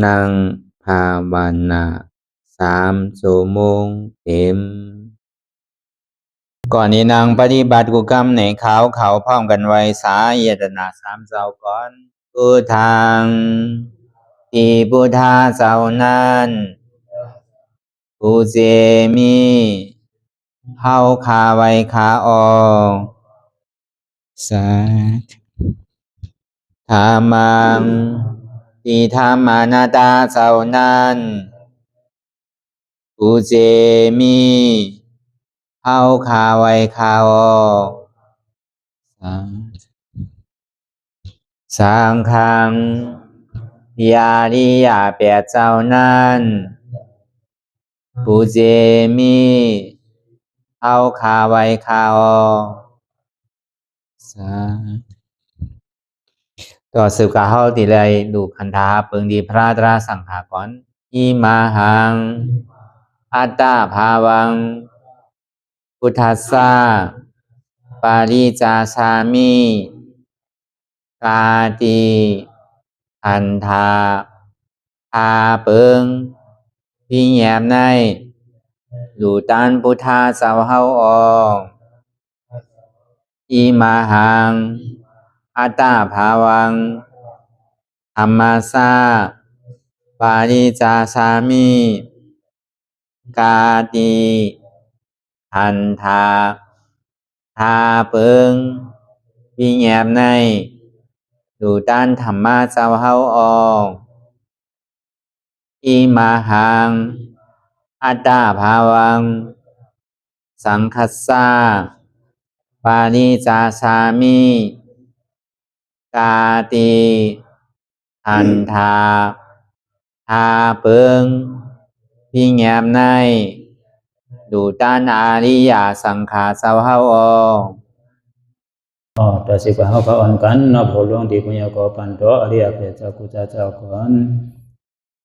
นั่งภาวนา3 ชั่วโมงเต็มก่อนนี้นางปฏิบัติกุกรรมในเขาพร้อมกันไว้สาเยตนา3 เจ้าก่อนพุทธังที่พุทธาเจ้านั้นผู้เจมีเฮาคาไว้คาออกสาธามังที่ธรรมานาตาเจ้านั้นผู้เจมีเฮาคาไว้คาออกสังฆังยาริยาแปดเจ้านั้นผู้เจมีเฮาคาไว้คาออกต่อสืบกาเฮาติเลยดูคันธาเปิงดีพระตราสังขากรอิมาหังอัตตาภาวังพุทธัสสะปาริจาชามิกาติอันธาพาเปิงพี่แยมในดูตันพุทธาเจ้าเฮาออกอิมาหังอัตตาภาวังธรรมัสสะปาริจาชามิกาติอันธาพาเปิงพี่แยมในดูตันธรรมะเจ้าเฮาออกอิมาหังอัตตาภาวังสังคัสสะปาริจาชามิกาติอันธาพาเปิงพี่แยมในดูตันอาริยสังขารเจ้าเฮาออกต่อสิกว่าเฮาก็อ่อนกันเนาะผู้หลวงที่ปุญญาก็ปันโตอริยเจ้ากุเจ้าก่อน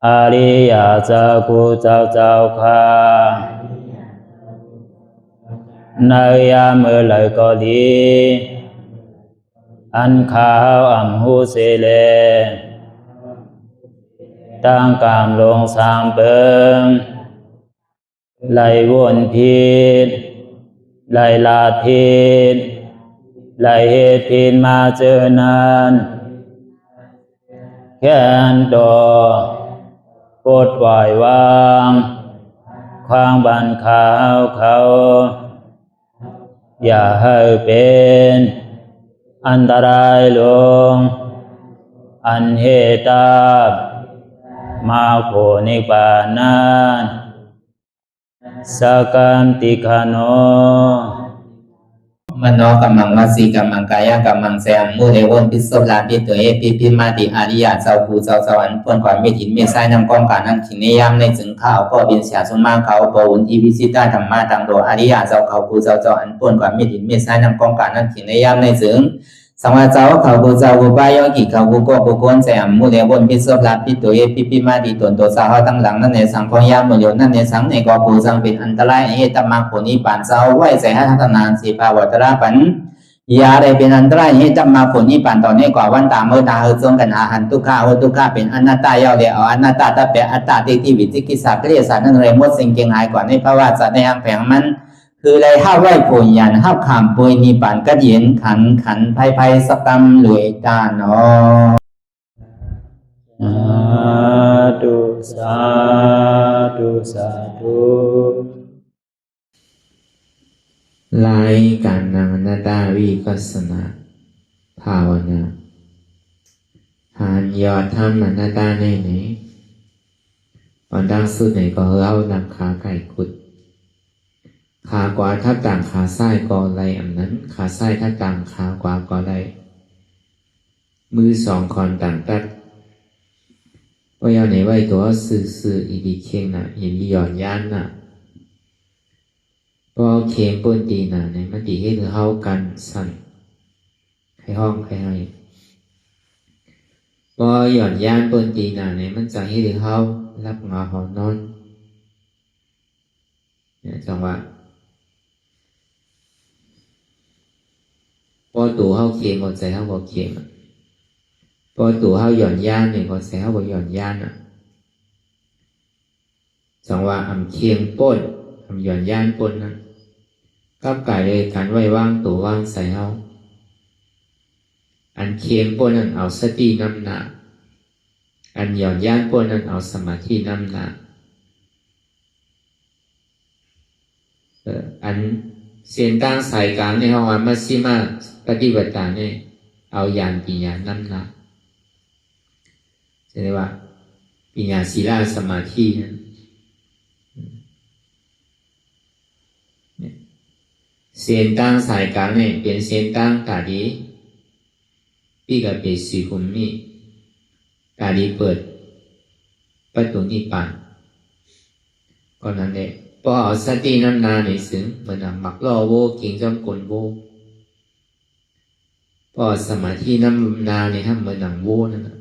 อริยเจ้ากุเจ้าค่ะในยามเมื่อไหร่ก็ดีอันข้าวอ่ำหูเสเลตั้งกามลงสามเปิงไหลวนพิษไหลลาพิษไหลเหตุพิษมาเจอนานแค้นดอปดปล่อยวางความบันขาวเขาอย่าให้เป็นอันตรายลงอันเหตุตามาโผนิปานันสกันติคโนมโนกัมมังวสีกัมมังกายกัมมังแสมมุเรวนพิศลาปิตัวเอพิมาติอาริยะเจ้าภูเจ้าสวรรค์พ้นความไม่ถินไม่ใช่นำกองการนั้นขินในยามในจึงข้าวก็บินเสียสมมาเขาปวุนทีพิสิตาธรรมะตังโดอาริยะเจ้าเขาภูเจ้าสวรรค์พ้นความไม่ถินไม่ใช่นำกองการนั้นขินในยามในจึงสังวาเจ้าเขาภูเจ้าภูปายกิเขาภูก็ภูคนแสมมุเรวนพิศลาปิตัวเอพิมาติตนตัวสาวตั้งหลังนั่นในสังพยามโยนั่นในสังในก็ภูสังเป็นอันตรายเหตุมาผลนิพพานเจ้าไหวใส่ให้ทัศนานสีภาวตระปันยาได้เป็นอันตรายให้จำมาผลนิพพานตอนนี้กว่าวันตามเมื่อตาเฮจงกันอาหันทุกข้าทุกข้าเป็นอนัตตาเยาเดียวอนัตตาตาเปอัตตาที่วิจิกิสาเกลียสานั่นเลยมดสิ่งเก่งหายกว่าในภาวะสัตว์ในอังแผงมันคือเลยห้าไหวผลยันห้าขามปุยนิพพานก็เย็นขันภัยสกรรมหลวยตาเนาะสาธุรายการนางนาตาวิปัสสนาภาวนาทานยอดธรรมนาตาในไหนตอนดังสุดไหนก็เล่านังขาไก่ขุดขากว่าทับต่างขาซ้ายก็ไรอันนั้นขาซ้ายทับต่างขากว่าก็ไรมือสองคอนต่างตัดว่าเอาไหนไว้ตัวสื่ออีดีเคียงน่ะอย่าหย่อนย่านน่ะเพราะเคียงป้นตีน่ะในมันตีให้เท่ากันสั่นใครห้องใครให้พอหย่อนย่านป้นตีน่ะในมันจะให้เท่ารับงาหอนนอนเนี่ยจังหวะพอตู่เฮาเคียงก่อนใส่เฮาบ่เคียงพอตู่เฮาหย่อนย่านเนี่ยก่อนใส่เฮาบ่หย่อนย่านอ่ะ สองว่าอำเคียงป้นอำหย่อนย่านป้นนั้นกับกายเลยการไว้ว่างตัวว่างใส่เฮาอันเคียงป้นนั้นเอาสตินำหน้าอันหย่อนย่านป้นนั้นเอาสมาธินำหน้าอันเส้นตั้งสายกลางในห้องมัชฌิมาปฏิบัติเนี่ยเอาญาณปัญญานำหน้าใช่ไหมว่าปัญญาศีลสมาธินั้นเส้นตั้งสายกลางเนี่ยเป็นเส้นตั้งตาดีพี่กับเป็นสีหุมนี่ตาดีเปิดประตูนิพพานก็นั้นแหละพอเอาสตินำหน้าในซึ่งมันหมักล่อโวกิ่งจำกลโวพอสมาธินำหน้าในทำมันหนังโวนั่นนะ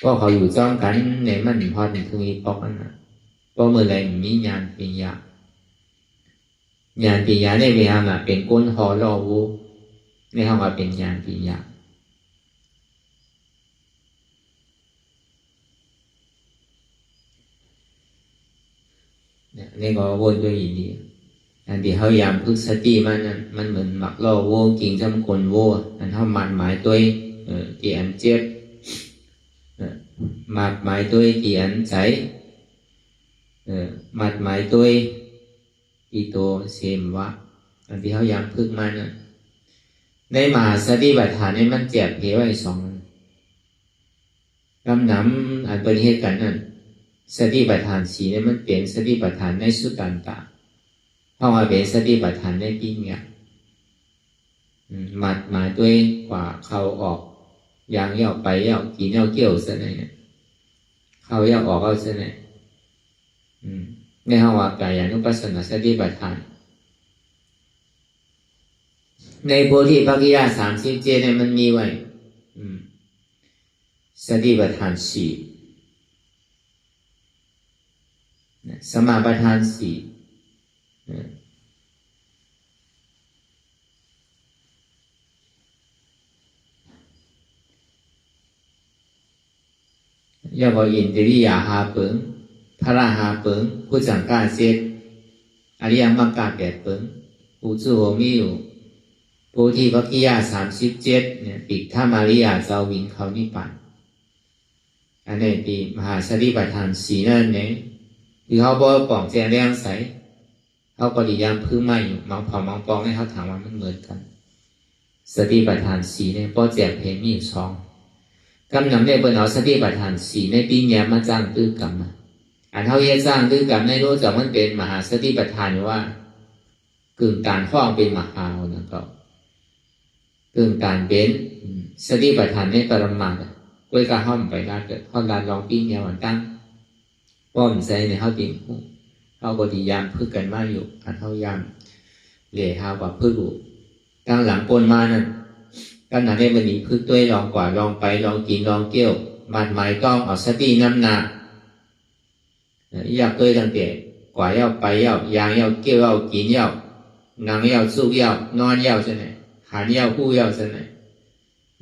พอเขาอยู่จ้องกันในมันพอถึงคือมีปอกนั่นนะพอเมื่อไรมีญาณปัญญาญาณปัญญาในเวลามาเป็นก้นหอล่อโวในห้องว่าเป็นญาณปัญญานี่ก็วนด้วยอย่างนี้อันที่เขายามพึกสติมันนั้นมันเหมือนหมักล่อโวกิ่งจำกลโวอันเขามันหมายตัวที่อันเจ็บมัดหมายตัวที่อันใจมัดหมายตัวที่โตเสมวะอันที่เขายามพึกมันนั้นในมหาสติปัฏฐานนี่มันแจกเหไว้สองลำน้ำอันเป็นเหตุกันนั้นสติปัฏฐานสีเนี่ยมันเป็นสติปัฏฐานในสุตตันตะเพราะว่าเป็นสติปัฏฐานในปิญญามัดหมายตัวกว่าเขาออกยางเย่าไปเย่ากินเย่าเกี่ยวซะเนี่ยเขาเย่าออกเอาซะเนี่ยในห้องว่ากายานุปัสสนาสติปัฏฐานในโพธิปักขิย37เนี่ยมันมีไว้สติปัฏฐานสี่สมาปัฏฐานสี่ยาบอินทริยาหาเปิงพระราหาเปิงผู้จังกาเสดอริยมรรค8เปิงผู้จุโหมิอยู่โพธิปักขิย37เนี่ยปิดถ้ามาริยาเจ้าวินเขานิพพานอันนี้ปีมหาสติปัฏฐานสี่นั่นเองคือเขาบอกป่องแจงแรงใสเขาปฏิญาณพื้นไม้อยู่มองเผามองปองให้เขาถามว่ามันเหมือนกันสติปัฏฐานสี่เนี่ยป้อแจกเพลมีสองกำนำได้เปิดเอาสติปัฏฐานสี่ในปีนี้มาจ้างตื้อกรรมอันเขาเยจ้างตื้อกรรมในรู้จักมันเป็นมหาสติปัฏฐานว่ากึ่งการฟ้องเป็นมหานะครับกึ่งการเป็นสติปัฏฐานในปรมาณก้วยกระห้อมไปลาเกิดข้อลานลองปีนี้วันตั้งป้อมใจในเขาติ่งเขาปฏิญาณพึ่งกันมาอยู่อันเขายามเหล่หาว่าพึ่งอยู่ตั้งหลังปนมานั่นก็นั่นได้บันนี้พึ่งตัวลองกว่าลองไปลองกินลองเกี่ยวมันหมายต้องเอาสติน้ำหนักอยากตัวตั้งแต่กว่าเย้าไปเย้ายางเย้าเกี่ยวเย้ากินเย้านั่งเย้าสู้เย้านอนเย้าใช่ไหมหันเย้าคู่เย้าใช่ไหม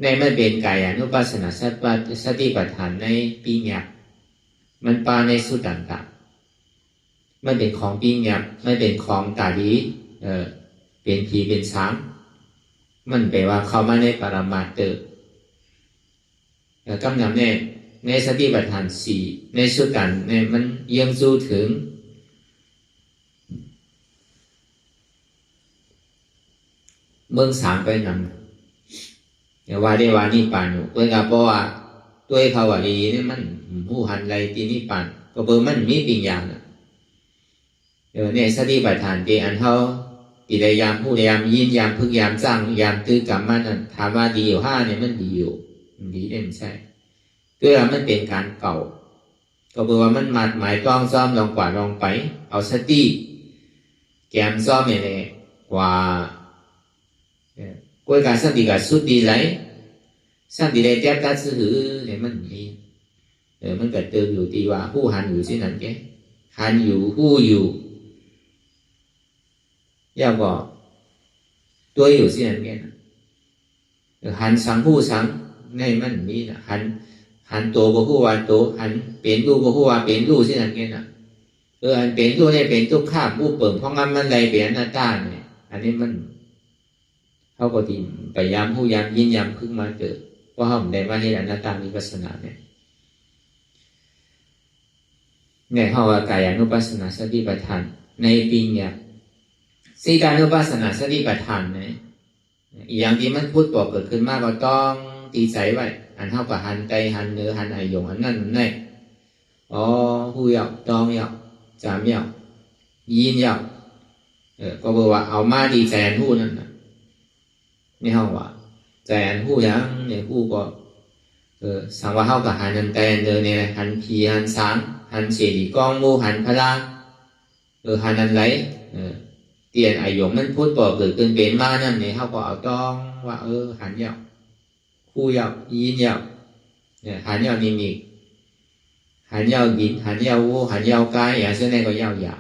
ในมันเป็นกายานุปัสสนาสติปัฏฐานในปีญามันปาในสุตตันตะมันเป็นของปีญาไม่เป็นของตาดีเป็นผีเป็นช้างมันแปลว่าเข้ามาในปรมาตถ์กำนำในสติปัฏฐานสี่ในสุตตันเนี่ยมันยังสู้ถึงเมืองสามไปนำอย่าว่าได้ว่านี่ปานอยู่เพื่อนก็บอกว่าตัวเขาว่าดีนี่มันผู้หันไรตีนี่ปานก็เบอร์มันมีปิญญาเนี่ยสติปัฏฐานเดอันเขาปีใดยามผู้ใดยามยินยามพึกยามจ้างยามตื้อกรรมมันถามว่าดีอยู่ห้าเนี่ยมันดีอยู่ดีได้ไม่ใช่ตัวมันเป็นการเก่าก็เบอร์ว่ามันหมายต้องซ้อมลองกว่าลองไปเอาสติแกมซ้อมเนี่ยกว่าก้วยการสติกับสุดดีไหลสติได้แทบตัดซื้อเนี่ยมันมีมันก็เติมอยู่ตีว่าผู้หันอยู่ที่นั่นแกหันอยู่ผู้อยู่ยาวก็ตัวอยู่ที่นั่นแกหันสังผู้สังในมันมีนะ หันตัวก็ผู้ว่าตัวหันเป็นรูปก็ผู้ว่าเป็นรูปเช่นนั้นเนี่ยนะอันเป็นรูปเนี่ยเป็นทุกข้ามผู้เปิ่งเพราะงั้นมันเลยเป็นอนัตตาเนี่ยอันนี้มันเขาก็ที่พยายามผู้ยามยินยามพึ่งมาเจอเพราะเขาได้มาที่อนัตตาวิปัสสนาเนี่ยเขาว่ากายานุปัสสนาสติปัฏฐานในปีเนี่ยสีการนุปัสสนาสติปัฏฐานเนี่ยอีกอย่างที่มันพูดบอกเกิดขึ้นมากก็ต้องตีใจไว้อันเท่ากับหันใจหันเนื้อหันไอยงอันนั้นนั่นนี่หูยาวตองยาวจามยาวยินยาวก็บอกว่าเอามาดีใจอันหูนั่นนะนี่เขาว่าใจอันหูยังเนี่ยหูก็สังว่าเท่ากับหันนันใจเนื้อเนี่ยหันพีหันสางหันเสียดีกองมูหันพลังหันนันไหลเตียนไอยงมันพูดบอกเกิดขึ้นเป็นมานั่นเนี่ยเขาก็เอาต้องว่าหันยาวคู่ยาวยินยาวเนี่ยหันยาวนิมิตหันยาวยินหันยาววูหันยาวกายอย่างเช่นนี้ก็ยาวหยา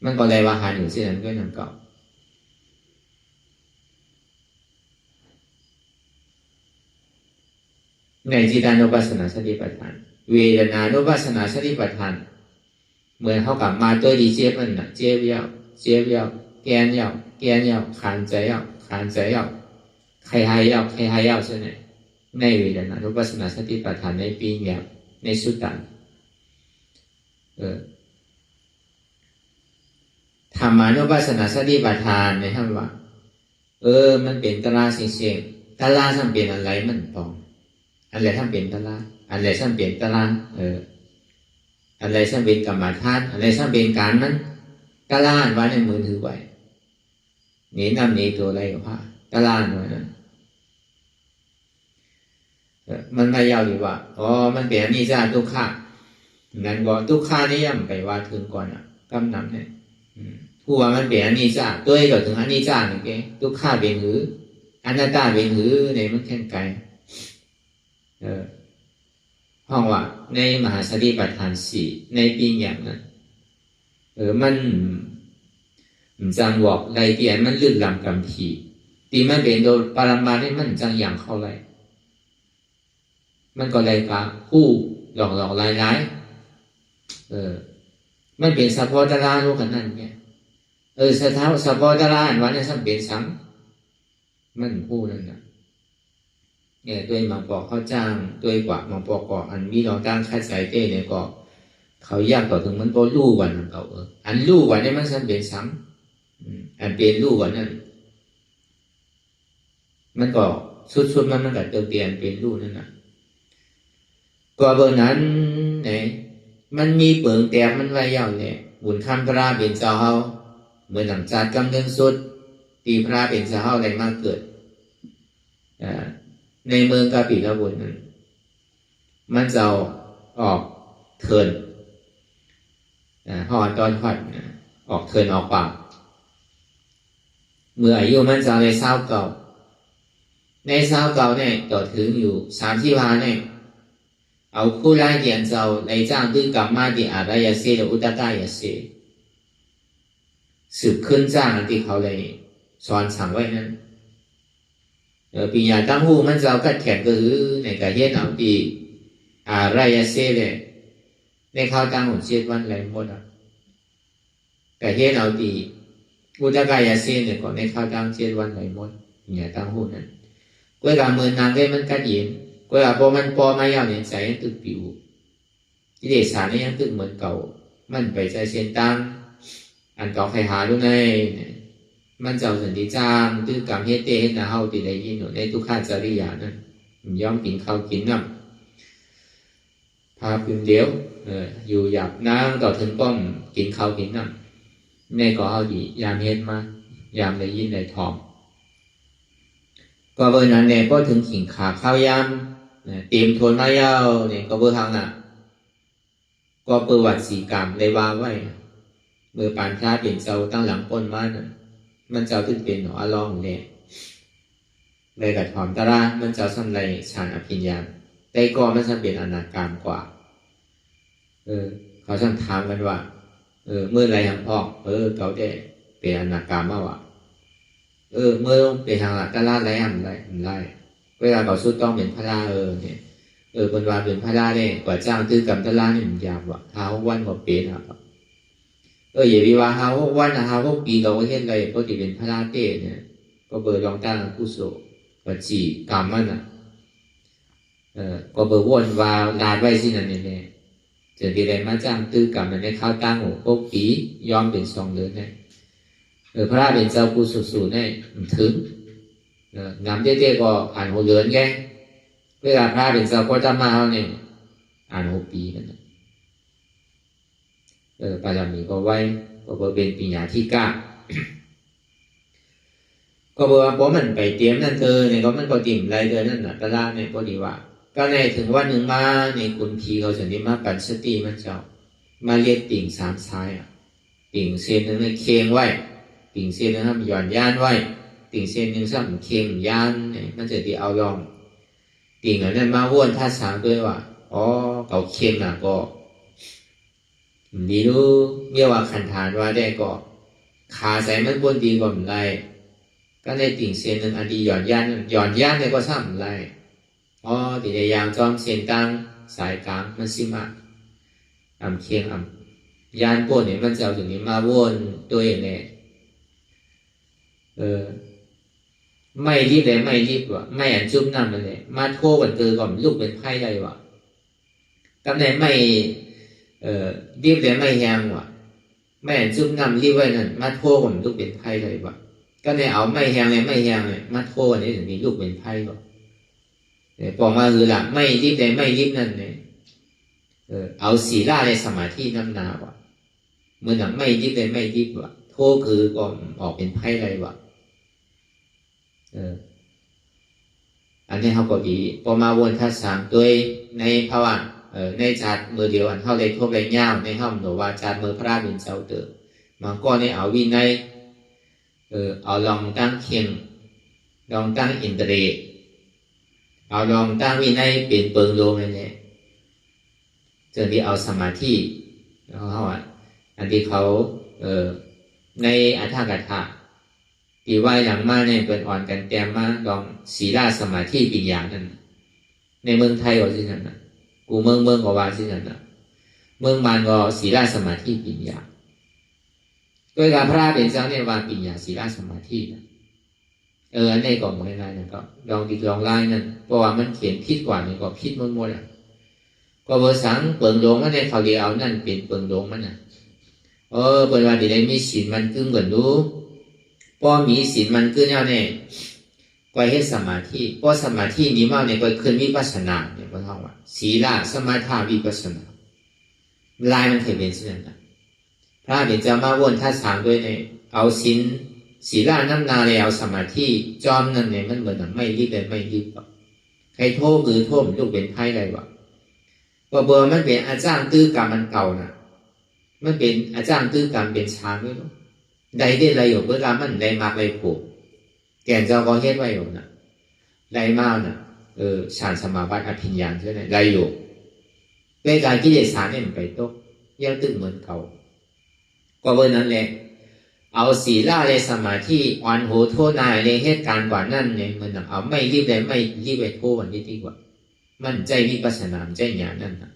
มันก็เลยว่าหันอยู่เช่นนั้นก็นั่นก็ในจิตานุปัสสนาสติปัฏฐานเวทนานุปัสสนาสติปัฏฐานเหมือนเขากับมาตัวดีเจี๊ยบมันนะเจี๊ยบยาวเจี๊ยบยาวแกนยาวแกนยาวขันใจยาวขันใจยาวใครหายยาวใครหายยาวเช่นนี้ในเวทนานุปัสสนาสติปัฏฐานในปีเงียบในสุตตันธรรมานุปัสสนาสติปัฏฐานในท่านว่ามันเป็นตราเสียงตราท่านเป็นอะไรมันปองอะไรท่านเป็นตราอะไรท่านเป็นตราอะไรท่านเป็นกรรมฐานอะไรท่านเป็นการนั้นตราไว้ในมือถือไว้หนีนำหนีตัวอะไรกับพระตราไว้นั้นมันไม่ยาวดีว่ามันเป็นอนิจจาทุกขังงั้นก็ทุกขานี่ย่ำไปว่าถึงก่อนกำนำเนี่ยผู้ว่ามันเป็นอนิจจาตัวเองก็ถึงอนิจจาเนี่ยแกทุกขาเป็นหืออนัตตาเป็นหือในมันแค่ไกลห้องว่าในมหาสติปัฏฐานสี่ในปีอย่างนั้นมันจังบอกไรเตียนมันลื่นลำกำผีตีมันเป็นโดยปรมาเนี่ยมันจังอย่างเข้าไรมันก็เลยกะผู้หลอกลายมันเป็นสัพพะตระรู้กันนั่นไงสัพพะตระอันวันนี้สัมเป็นสังมันผู้นั่นนะเนี่ยด้วยมาบอกเขาจ้างด้วยกว่ามาบอกก่ออันมีเราตั้งค่าใช้เต้เนี่ยก็เขายากต่อถึงมันก็รู้วันนั่นเขาอันรู้วันนี้มันสัมเป็นสังอันเป็นรู้วันนั้นมันก็สุดมันก็เติมเปลี่ยนเป็นรู้นั่นนะก็เบอร์นั้นเนี่ยมันมีเปลืองแตกมันไว้ยาวเนี่ยบุญคำพระเป็นเจ้าเฮาเหมือนหลังจากกำเนิดสุดตีพระเป็นเจ้าเฮาอะไรมากเกิดในเมืองกาปิละบุญนั้นมันจะออกเทินหอนตอนหัดออกเทินออกปากเมื่ออายุมันจะในเศร้าเก่าในเศร้าเก่าเนี่ยต่อถึงอยู่30 เนี่ยเอาคู่ไล่เดียนเจ้าในจ้างตื้อกรรมมาที่อาไรยาเซและอุตตายาเซสืบขึ้นจ้างที่เขาเลยสอนสั่งไว้นั้นปีญาตั้งหูมันเจ้ากัดแขกก็คือในกายเย็นเอาตีอาไรยาเซเลยในข้าวตั้งหุ่นเช็ดวันไรหมดกายเย็นเอาตีอุตตายาเซเนี่ยก่อนในข้าวตั้งเช็ดวันไรหมดปีญาตั้งหูนั้นกล้วยกามือนางได้มันกัดเย็นก็พอมันพอมายาวเนี่ยใจตึกปิวกิเลสนี่ยังตึกเหมือนเก่ามันไปใจเส้นตั้งอันเก่าใครหาดูในมันเจ้าสันติจ้างตึกกรรมเฮเตเฮนาเฮาติได้ยินอยู่ในทุกขาจริยานั้นย่อมกินข้าวกินน้ำพาพิมเดียวอยู่หยาบน้ำต่อถึงป้อมกินข้าวกินน้ำในก็เอาดียามเฮ็ดมายามได้ยินได้ทอมก็เบอร์นั้นเนี่ยก็ถึงขิงขาข้าวยำเตรียมทวนมายาวเนี่ยก็เบอร์ทางน่ะก็ประวัติสีกรรมเลยว่าไว้เมื่อปานพระเป็นเจ้าตั้งหลังป้นมานั่นมันเจ้าขึ้นเป็นหนออลองเนี่ยเลยกัดหอมตะรามันเจ้าสันไรฌานอภิญญาแต่ก็มันสันเป็นอนาคามกว่าเขาสันถามกันว่าเมื่อไรทางพ่อเขาได้เป็นอนาคามมากว่าเมื่อลงไปทางละตะราไรทำไร เวลาเขาสุดต้องเป็นพระราเนี่ยเป็นว่าเป็นพระราเนี่ยกว่าจ้างตื้อกำตะลานี่มันยากว่ะหาวันกว่าเป็นครับอย่าไปว่าหาวันหาปีเราก็เห็นอะไรก็จะเป็นพระราเต้เนี่ยก็เบอร์รองตั้งผู้โสก็จีกรรมมันก็เบอร์วนว่าลาดไว้สินั่นเนี่ยจะดีเลยมาจ้างตื้อกรรมมันในข้าวตั้งหัวพวกปียอมเป็น2 เดือนเนี่ยพระราเป็นเจ้าผู้สูเนี่ยถึงงามเต้ๆก็อ่านหัวเดือนแกเวลาพระเป็นเจ้าก็จะมาเนี่ยอ่าน6 ปีนั่นปารามีก็ไว้ก็เป็นปัญญาที่กล้าก็บอกว่าพอมันไปเตรียมนั่นเนี่ยก็มันก็ติ่มไรนั่นน่ะตะล่าเนี่ยก็ดีว่าก็ในถึงวันหนึ่งมาในคุณพีเขาจะนี้มาปัญสติมันเจ้ามาเรียกติ่ง3 ซ้ายติ่งเส้นนึงเนี่ยเคียงไว้ติ่งเส้นนึงทำหย่อนย่านไว้ติ่งเส้นนึงซ้ำเคียงย่านเนี่ยมันจะที่เอาลองติ่งอันนั้นมาวนท่าสางด้วยว่าเขาเคียงก็ดีรู้เมื่อว่าขันฐานว่าได้ก็ขาใส่มันบนดีกว่ามันไรก็ในติ่งเส้นนึงอันดีหย่อนย่านเนี่ยก็ซ้ำไรติดยางจอมเส้นกลางสายกลางมันสิมาเคียงย่านพวกนี้มันจะเอาถึงนี้มาวนตัวเองเนี่ยไม่รีบเลยไม่รีบว่ะไม่อันจุ่มน้ำมันเลยมาโทกันก่อนลูกเป็นไพ่เลยว่ะกำเนิดไม่รีบเลยไม่แห้งว่ะไม่อันจุ่มน้ำรีบไว้นั่นมาโทกันลูกเป็นไพ่เลยว่ะก็เนี่ยเอาไม่แห้งเลยมาโทกันนี่ถึงนี้ลูกเป็นไพ่ว่ะบอกมาคือหลักไม่รีบเลยไม่รีบนั่นเนี่ยเอาศีลาในสมาธิน้ำนาว่ะเมื่อหนังไม่รีบเลยไม่รีบว่ะโทคือก็ออกเป็นไพ่เลยว่ะอันนี้เขาก็ดีพอมาวนทัศสามด้วยในภาวะในจัดมือเดียวอันเขาเลยทบเลยเงาในห้องหนูว่าจัดมือพระเป็นเจ้าเตอมันก็ในเอาวินัยเอาลองตั้งเคียงลองตั้งอินทรีเอาลองตั้งวินัยเป็นเปิงโลงเลยเนี่ยจนที่เอาสมาธิเขาอันที่เขาในอัฏฐกถาที่ว่าอย่างมากเนี่ยเป็นอ่อนกันแต้มมาลองศีลาสมาธิปีอย่างนั้นในเมืองไทยก็สินั่นนะกูเมืองก็ว่าสินั่นนะเมืองมันก็ศีลาสมาธิปีอย่างด้วยการพระเป็นเจ้าเนี่ยว่าปีอย่างศีลาสมาธินะอันนี้ก็ไม่ได้นะก็ลองดีลองไล่นั่นเพราะว่ามันเขียนผิดกว่านี่ก็ผิดหมดอ่ะก็เบอร์สังเปิงโดงมันในเขาเดียวนั่นเป็นเปิงโดงมันน่ะเป็นว่าเดี๋ยวมีศีลมันกึ่งกันดูพอมีศีลมันขึ้นแล้วเนี่ยก็ให้สมาธิพอสมาธินี้มาเนี่ยก็ขึ้นวิปัสสนาเนี่ยก็เท่าว่าศีลสมาธิวิปัสสนาลายมันเคยเป็นเช่นนั้นพระเดี๋ยวจะมาวนท่าสามด้วยเนี่ยเอาศีลน้ำนาเลยเอาสมาธิจอมนั่นเนี่ยมันเหมือนไม่รีบเลยไม่รีบใครโทษหรือโทษลูกเป็นไพ่อะไรวะก็เบอร์มันเป็นอาจารย์ตื้อกรรมมันเก่านะมันเป็นอาจารย์ตื้อกรรมเป็นช้างไม่รู้ใดได้ไรอยู่เวลามันได้มากไรผูกแก่นเจ้าก็เฮ็ดไว้อยู่นะไรมากนะฌานสมาบัติอภิญญาใช่ไหมไรอยู่เวลากิเลสเนี่ยมันไปตกยังตึงเหมือนเก่าก็เบอร์นั้นแหละเอาศีลาในสมาธิอ่อนโหโทษนายในเหตุการณ์กว่านั้นเนี่ยมันเอาไม่รีบเลยไม่รีบไปโทษวันนี้ดีกว่ามันใจวิปัสสนาใจญาณนั่นนะ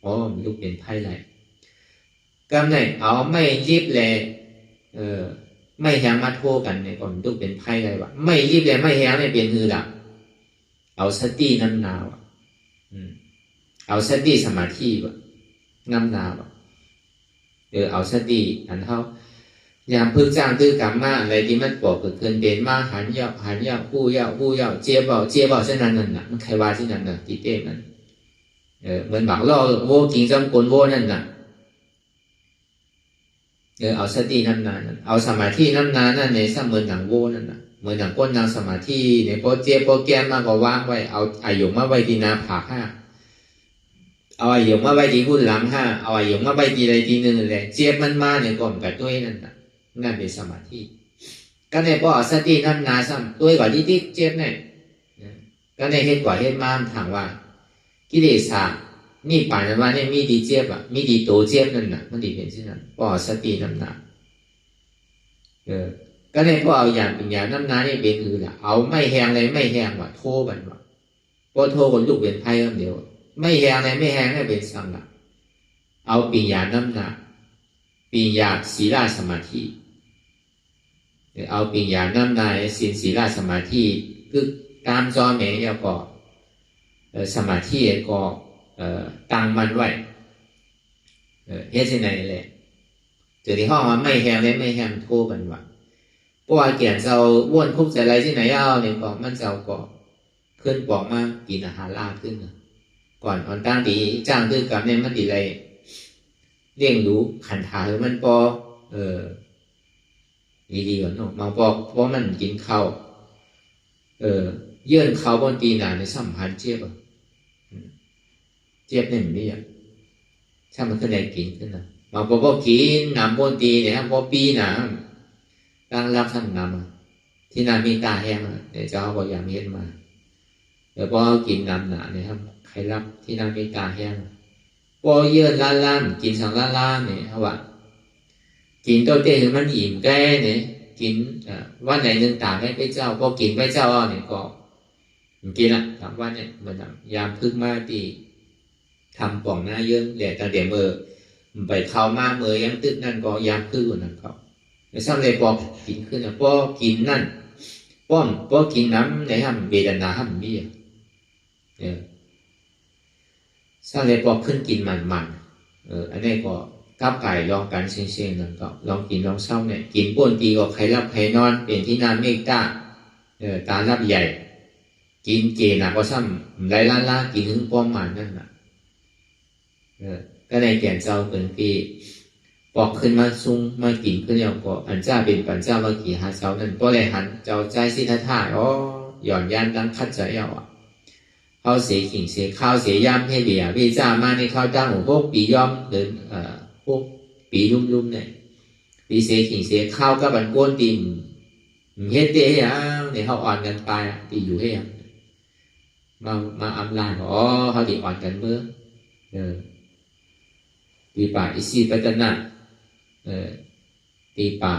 มันลูกเป็นไพ่ไรก็ไหนเอาไม่รีบเลยไม่แหงมาโทษกันเนี่ยก็มันลูกเป็นไพ่ไรวะไม่รีบเลยไม่แหงเนี่ยเป็นคือหลักเอาสติน้ำนาวเอาสติสมาธิวะน้ำนาวเอาสติอันเท่าอย่างพึกจ้างตื้อกรรมมาอะไรที่มันปอกเกิดขึ้นเด่นมาหันเยาผู้เยาเจี๊ยบเอาเช่นนั้นน่ะมันใครว่าเช่นนั้นน่ะติเต้มันเหมือนบักล่อโวกิงจำกลโวนั่นน่ะเอาสติน้ำนานเอาสมาธิน้ำนานนั่นในสมเหมือนหนังโวนั่นน่ะเหมือนหนังก้นนางสมาธิเนี่ยพอเจี๊ยบพอแก้มมาก็ว่างไว้เอาอายุมาไว้ที่นาผากห้าเอาอายุมาไว้ที่หุ้นหลังห้าเอาอายุมาไว้ที่ใดที่หนึ่งเลยเจี๊ยบมันมาเนี่ยก่อนกับด้วยนั่นน่ะนั่นเป็นสมาธิก็ในพอสติน้ำนาซ้ำตัวกว่าที่เจี๊ยบเนี่ยก็ในเหตุกว่าเหตุมาถามว่ากิเลสนี่ป่านนั้นว่าเนี่ยมีดีเจี๊ยบมีดีโตเจี๊ยบนั่นน่ะมันดีเป็นเช่นนั้นพอสติน้ำนาก็ในพอเอาอย่างปัญญาน้ำนาเนี่ยเป็นคือละเอาไม่แห้งเลยไม่แห้งว่ะโทษมันว่ะ พอโทคนลูกเป็นไพ่คำเดียวไม่แหงเลยไม่แหงเลยเป็นสังละเอาปิญญาน้ำหนักปิญญาศีลสมาธิเอาปิญญาน้ำหนักสินศีลสมาธิคือตามจอเมย์ก็สมาธิก็ตั้งมันไว้เฮ็ดที่ไหนเลยจะที่ห้องมันไม่แหงเลยไม่แหงโทกันว่าเพราะว่าเกี่ยนเจ้าว้วนคุกใส่อะไรที่ไหนเอาเนี่ยก็มันเจ้าก็ขึ้นบอกมากินอาหารลาขึ้นก่อนตั้งดีจ้างคือกับเนี่ยมันดีเลยเลี้ยงดูขันถาหรือมันพอดีๆก่อนเนาะมาบอกเพราะมันกินข้าวเยื่อนเขาบนตีหนาในสัมพันธ์เจี๊ยบเนี่ยมันไม่อยากถ้ามันขึ้นได้กินขึ้นนะมาบอกกินน้ำบนตีเนี่ยพอปีหนาตั้งรับทั้งน้ำที่น้ำมีตาแห้งเดี๋ยวเจ้าบอกอย่างเห็นมาเดี๋ยวพอกินน้ำหนาเนี่ยครับใครรับที่น้ำมีตาแห้งพอเยื่อนล้านกินสังล้านเนี่ยเขาว่ากินตัวเต้ถึงมันอิ่มแก่เนี่ยกินวันไหนหนึ่งตาให้ไปเจ้าพอกินไปเจ้าเนี่ยก็กินละถามว่าเนี่ยเหมือนยามพึ่งมาตีทำป่องหน้าเยื่อแหล่แต่เดี๋ยวไปเข้ามาเมื่อยังตึกนั่นก็ยามพึ่งนั่นเขาแต่ซ้ำเลยพอกินขึ้นนะพอกินนั่นพอกินน้ำในห้ามเวทนาห้ามมีซ้ำเลยพอขึ้นกินมันอันนี้ก็กับไก่ลองกันเสียงๆนั่นก็ลองกินลองเศร้าเนี่ยกินป้นตีก็ใครรับใครนอนเป็นที่นาเมฆตาตารับใหญ่กินเจนะก็ซ้ำไรล่ากินถึงป้อมมันนั่นน่ะก็ในแก่นเจ้าเป็นที่ปอกขึ้นมาซุ้งมากินขึ้นอย่างก็อันเจ้าเป็นปัญเจ้ามากี่หาเจ้านั่นก็เลยหันเจ้าใจสิทธาหย่อนยันดังคัดใจเอาเขาเสียขิงเสียข้าวเสียย่ำให้เบียพี่จ้ามาในข้าวตั้งหัวพวกปีย่อมเดินพวกปีลุ่มๆเนี่ยปีเสียขิงเสียข้าวก็บันก้นตีนเฮ็ดเดะเนี่ยเขาอ่อนกันไปตีอยู่ให้มาอำลาเขาตีอ่อนกันเมื่อตีป่าอิสิปัตนะตีป่า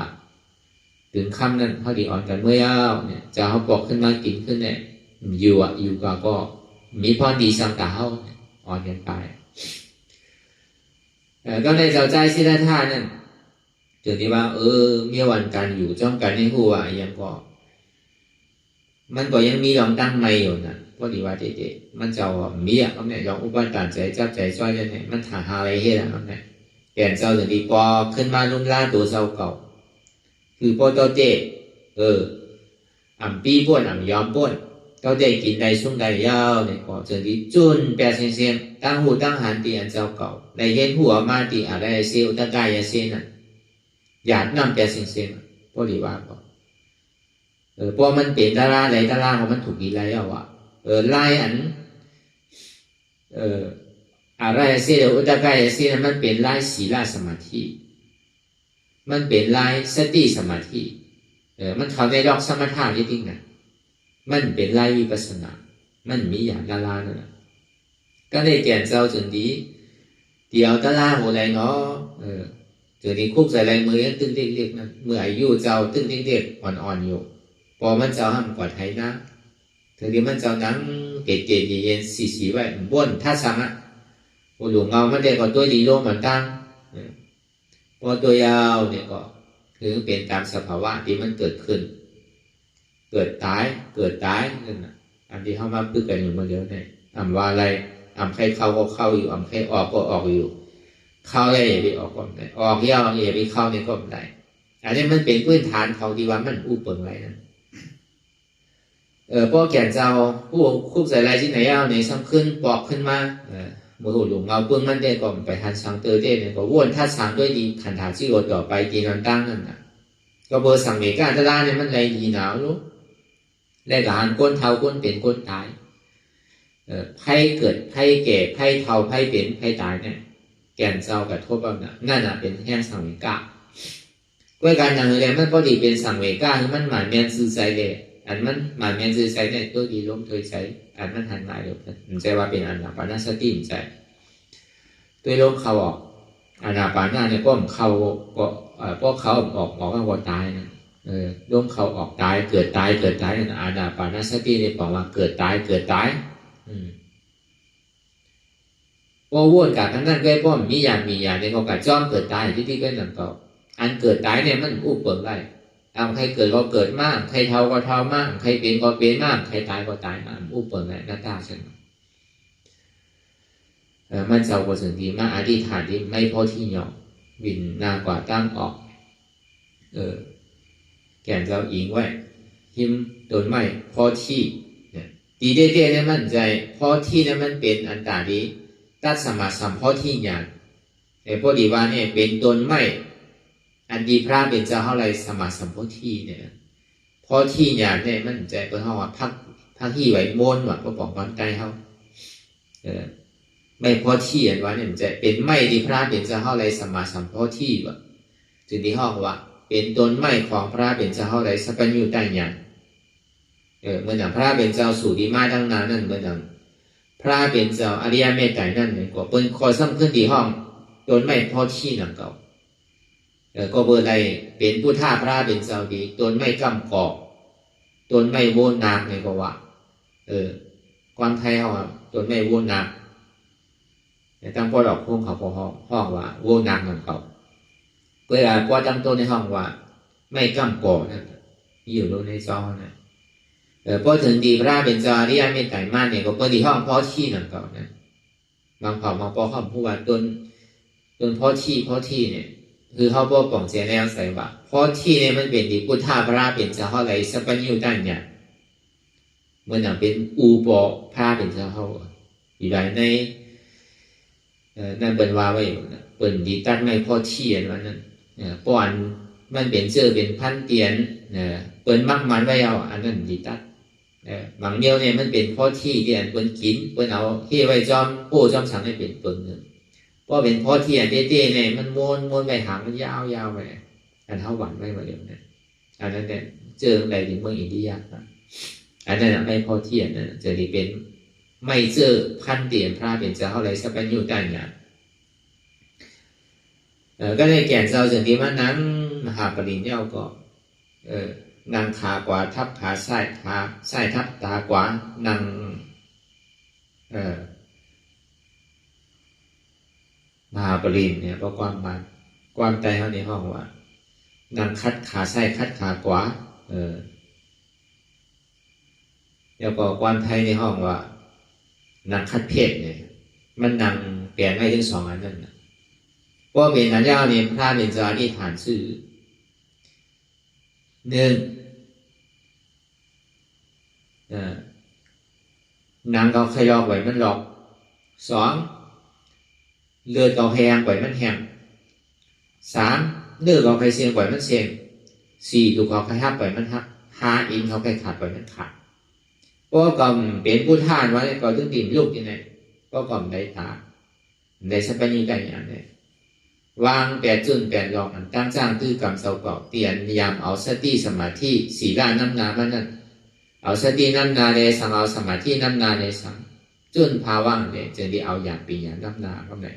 ถึงค่ำนั้นเขาตีอ่อนกันเมื่อเนี่ยจะเขาบอกขึ้นมากินขึ้นเนี่ยอยู่ก็มีพรดีสังตาเขาอ่อนกันไปก็ในเจ้าใจสิทธานั่นถึงที่ว่ามีวันการอยู่จ้องกันในหัวยังก็มันก็ยังมีลองตั้งไม่อยู่นะเพราะดีว่าเด็กๆมันเจ้ามีเขาเนี่ยลองอุปทานใจจับใจช่วยเนี่ยมันหาอะไรให้ละเขาเนี่ยแก่นเจ้าถึงที่พอขึ้นมาลุ่มล่าตัวเจ้าเก่าคือพอตัวเด็กอ่ำปีป้วนอ่ำยอมป้วนเขาได้กินได้ช่วงได้ยาวเนี่ยก็ถึงที่จุนแปดเซนตั้งหูตั้งหันตีอันเจ้าเก่าในเห็นหัวมาตีอะไรเซลตะกายเซนน่ะหยาดน้ำแปดเซนพอดีว่าก็พอมันเป็นดาราอะไรดาราของมันถูกกี่ไรเอาไล่อันอะไรเสียอุตกายเสียมันเป็นไล่ศีลสมาธิมันเป็นไล่สติสมาธิมันเข้าในดอกสมถะจริงๆนะมันเป็นไล่วิปัสสนามันมีอย่างดารานั่นแหละก็ได้แก่นเจ้าจนดีเดี๋ยวดาราหัวไรเนาะจนนี้คุกใส่ไรมือยังตึ้งเด็กๆนั่นเมื่ออายุเจ้าตึ้งเด็กๆอ่อนๆอยู่พอมันเจ้าห้ามกอดไทยนะถึงที่มันเจ้านังเกศเย็นสีไว้บ้วนท่าสังหลวงเงามันเด็กกว่าตัวดีโลเหมือนกันพอตัวยาวเนี่ยก็คือเป็นตามสภาวะที่มันเกิดขึ้นเกิดตายนั่นอันที่เข้ามาพึ่งกันอยู่มาเดียวเนี่ยว่าอะไรใครเข้าก็เข้าอยู่ใครออกก็ออกอยู่เข้าได้อย่าไปออกก็ไม่ได้ออกยาวอย่าไปเข้าเนี่ยก็ไม่ได้อันนี้มันเป็นพื้นฐานเขาที่ว่ามันอู้เปิงไรนั่นพวกแก่นเจ้าผู้คุกใส่ไรที่ไหนในซ้ำขึ้นปอกขึ้นมาเมื่อหลวงเอาเบื้องมันได้ก็ไปทันสังเตอร์ได้เนี่ยก็ว่นท่าสังด้วยดีขันถาที่รถต่อไปกินนอนตั้งนั่นน่ะก็เบอร์สั่งเมกาตะลาเนี่ยมันไรดีหนาวรู้ได้หลานก้นเท่าก้นเป็นก้นตายไพ่เกิดไพ่แก่ไพ่เท่าไพ่เป็นไพ่ตายเนี่ยแก่นเจ้ากับทบบ้างน่ะนั่นน่ะเป็นแห้งสั่งเมกาด้วยการอย่างไรมันพอดีเป็นสั่งเมกาคือมันหมายแมนซื้อใจเลยอันมันหมายแมนซื้อใจเนี่ยตัวดีล้มถอยใจอันมันหันหลายเลยมันใจว่าเป็นอันนาปานาสติใจตัวล้มเขาออกอันนาปานาเนี่ยก็เขาก็เขาออกก็ตายนะล้มเขาออกตายเกิดตายนั่นอันนาปานาสติเนี่ยบอกว่าเกิดตาย พอวนกับทั้งนั้นก็ป้อมมีอย่างในก็กะจ้อมเกิดตายที่ก็นั่นก็อันเกิดตายเนี่ยมันอุปเปิงได้เอาใครเกิดก็เกิดมากใครเท่าก็เท่ามากใครเป็นก็เป็นมากใครตายก็ตายมากอุปเปิงได้หน้าตาเช่นมันเจ้าก็สิ่งที่มาอธิษฐานที่ไม่พอที่หยอกวินนากว่าตั้งออกแก่นเจ้าอิงไว้หิมโดนไม่พอที่ดีเด้เนี่ยมันใจพอที่นั้นมันเป็นอันตาดีตัดสมาสัมพอที่อย่างแต่พอดีว่าเนี่ยเป็นตนไม่อันดีพระเป็นเจ้าเท่าไรสมาสัมพอที่เนี่ยพอที่อย่างเนี่ยมันใจเป็นห้องว่าพักที่ไหวโมนว่าก็บอกวันใจเขาไม่พอที่อันว่าเนี่ยมันจะเป็นไม่ดีพระเป็นเจ้าเท่าไรสมาสัมพอที่ว่าจึงที่ห้องว่าเป็นตนไม่ของพระเป็นเจ้าเท่าไรสัพพัญญูได้อย่างเหมือนอย่างพระเป็นเจ้าสู่ดีมาทั้งนั้นนั่นเหมือนอย่างพระเป็นเจ้าอริยเมตไตรนั่นเนี่ยก็เป็นคอยสร้างขึ้นที่ห้องตนไม่พอที่นั่นเก่าก็เบอร์ใดเป็นผู้ท่าพระเป็นเจ้าดีตนไม่กำกอกตนไม่โวนนากในก็ว่าความไทยเขาตนไม่โวนนากแต่ตั้งพอดอกพงเขาพอห้องว่าโวนนากนั่นเก่าเวลาพอตั้งต้นในห้องว่าไม่กำกอกนั่นอยู่ลงในซองนะพอถึงดีพระเป็นเจ้าอริยเมตไตรมาเนี่ยก็เปิดที่ห้องพอที่นั่นเก่านะบางเผ่าบางปอเขาพูดว่าตนพอที่เนี่ยคือเขาบอกป่องเสียแล้วใส่ว่าพอที่เนี่ยมันเป็นดีพุทธาพระเป็นเจ้าเท่าไรสัพพัญญูด้านเนี่ยเหมือนอย่างเป็นอูปอพระเป็นเจ้าเท่าอยู่ในนั่นเป็นว่าไว้เปิดดีตัดไม่พอที่อันนั้นป้อนมันเป็นเจอเป็นพันเตียนเปิดมักมันไว้เอาอันนั้นดีตัดบางเดียวเนี่ยมันเป็นพอที่เตียนเปิดกินเปิดเอาเฮ้ไว้จอมโป้จอมสังให้เป็นเปิดเงินเพราะเป็นพอที่อันเต้ๆเนี่ยมันม้วนไปหางมันยาวไปอันเท่าหวานไม่มาเดียวเนี่ยอันนั้นเนี่ยเจอในเมืองอินเดียนะอันนั้นไม่พอที่อันนั้นจะดีเป็นไม่เจอพันเตียนพระเป็นเจ้าเท่าไรสัพพัญญูได้เนี่ยก็ได้แก่เจ้าสิ่งที่มันนั้นมหาปริญญาก็นางขากว่าทับขาไส้ทับตากว่านางมหาปริญเนี่ยก็ความใจเขาในห้องว่านางคัดขาไส้คัดขากว่าแล้วก็ความไทยในห้องว่านางคัดเพศเนี่ยมันนางเปลี่ยนไม่ถึงสองอันนั้นเพราะเป็นอันยาวเนี่ยพระเป็นเจ้าที่ฐานชื่อหนึ่งนางเขาขยอกไว้มันหลอกสองเลือดเขาแหงไว้มันแหงสามเนื้อเขาใครเสียงไว้มันเสียงสี่ถูกเขาใครหักไว้มันหักห้าอินเขาใครขาดไว้มันขาดเพราะก็เป็นผู้ท่านไว้ก็ถึงดิ่มลูกที่ไหนก็ก่อมได้ตาได้สัพพัญญูได้อย่างนี้วางแปดจุนแปดดอกอันตั้งจ้างตื้อกรรมเสาเกาะเตียนยามเอาสติสมาธิสีด้านน้ำนามันนั่นเอาสติน้ำนาในสังเอาสมาธิน้ำนาในสังจุนภาวะเนี่ยจะได้เอาอย่างปีอย่างน้ำนาก็ได้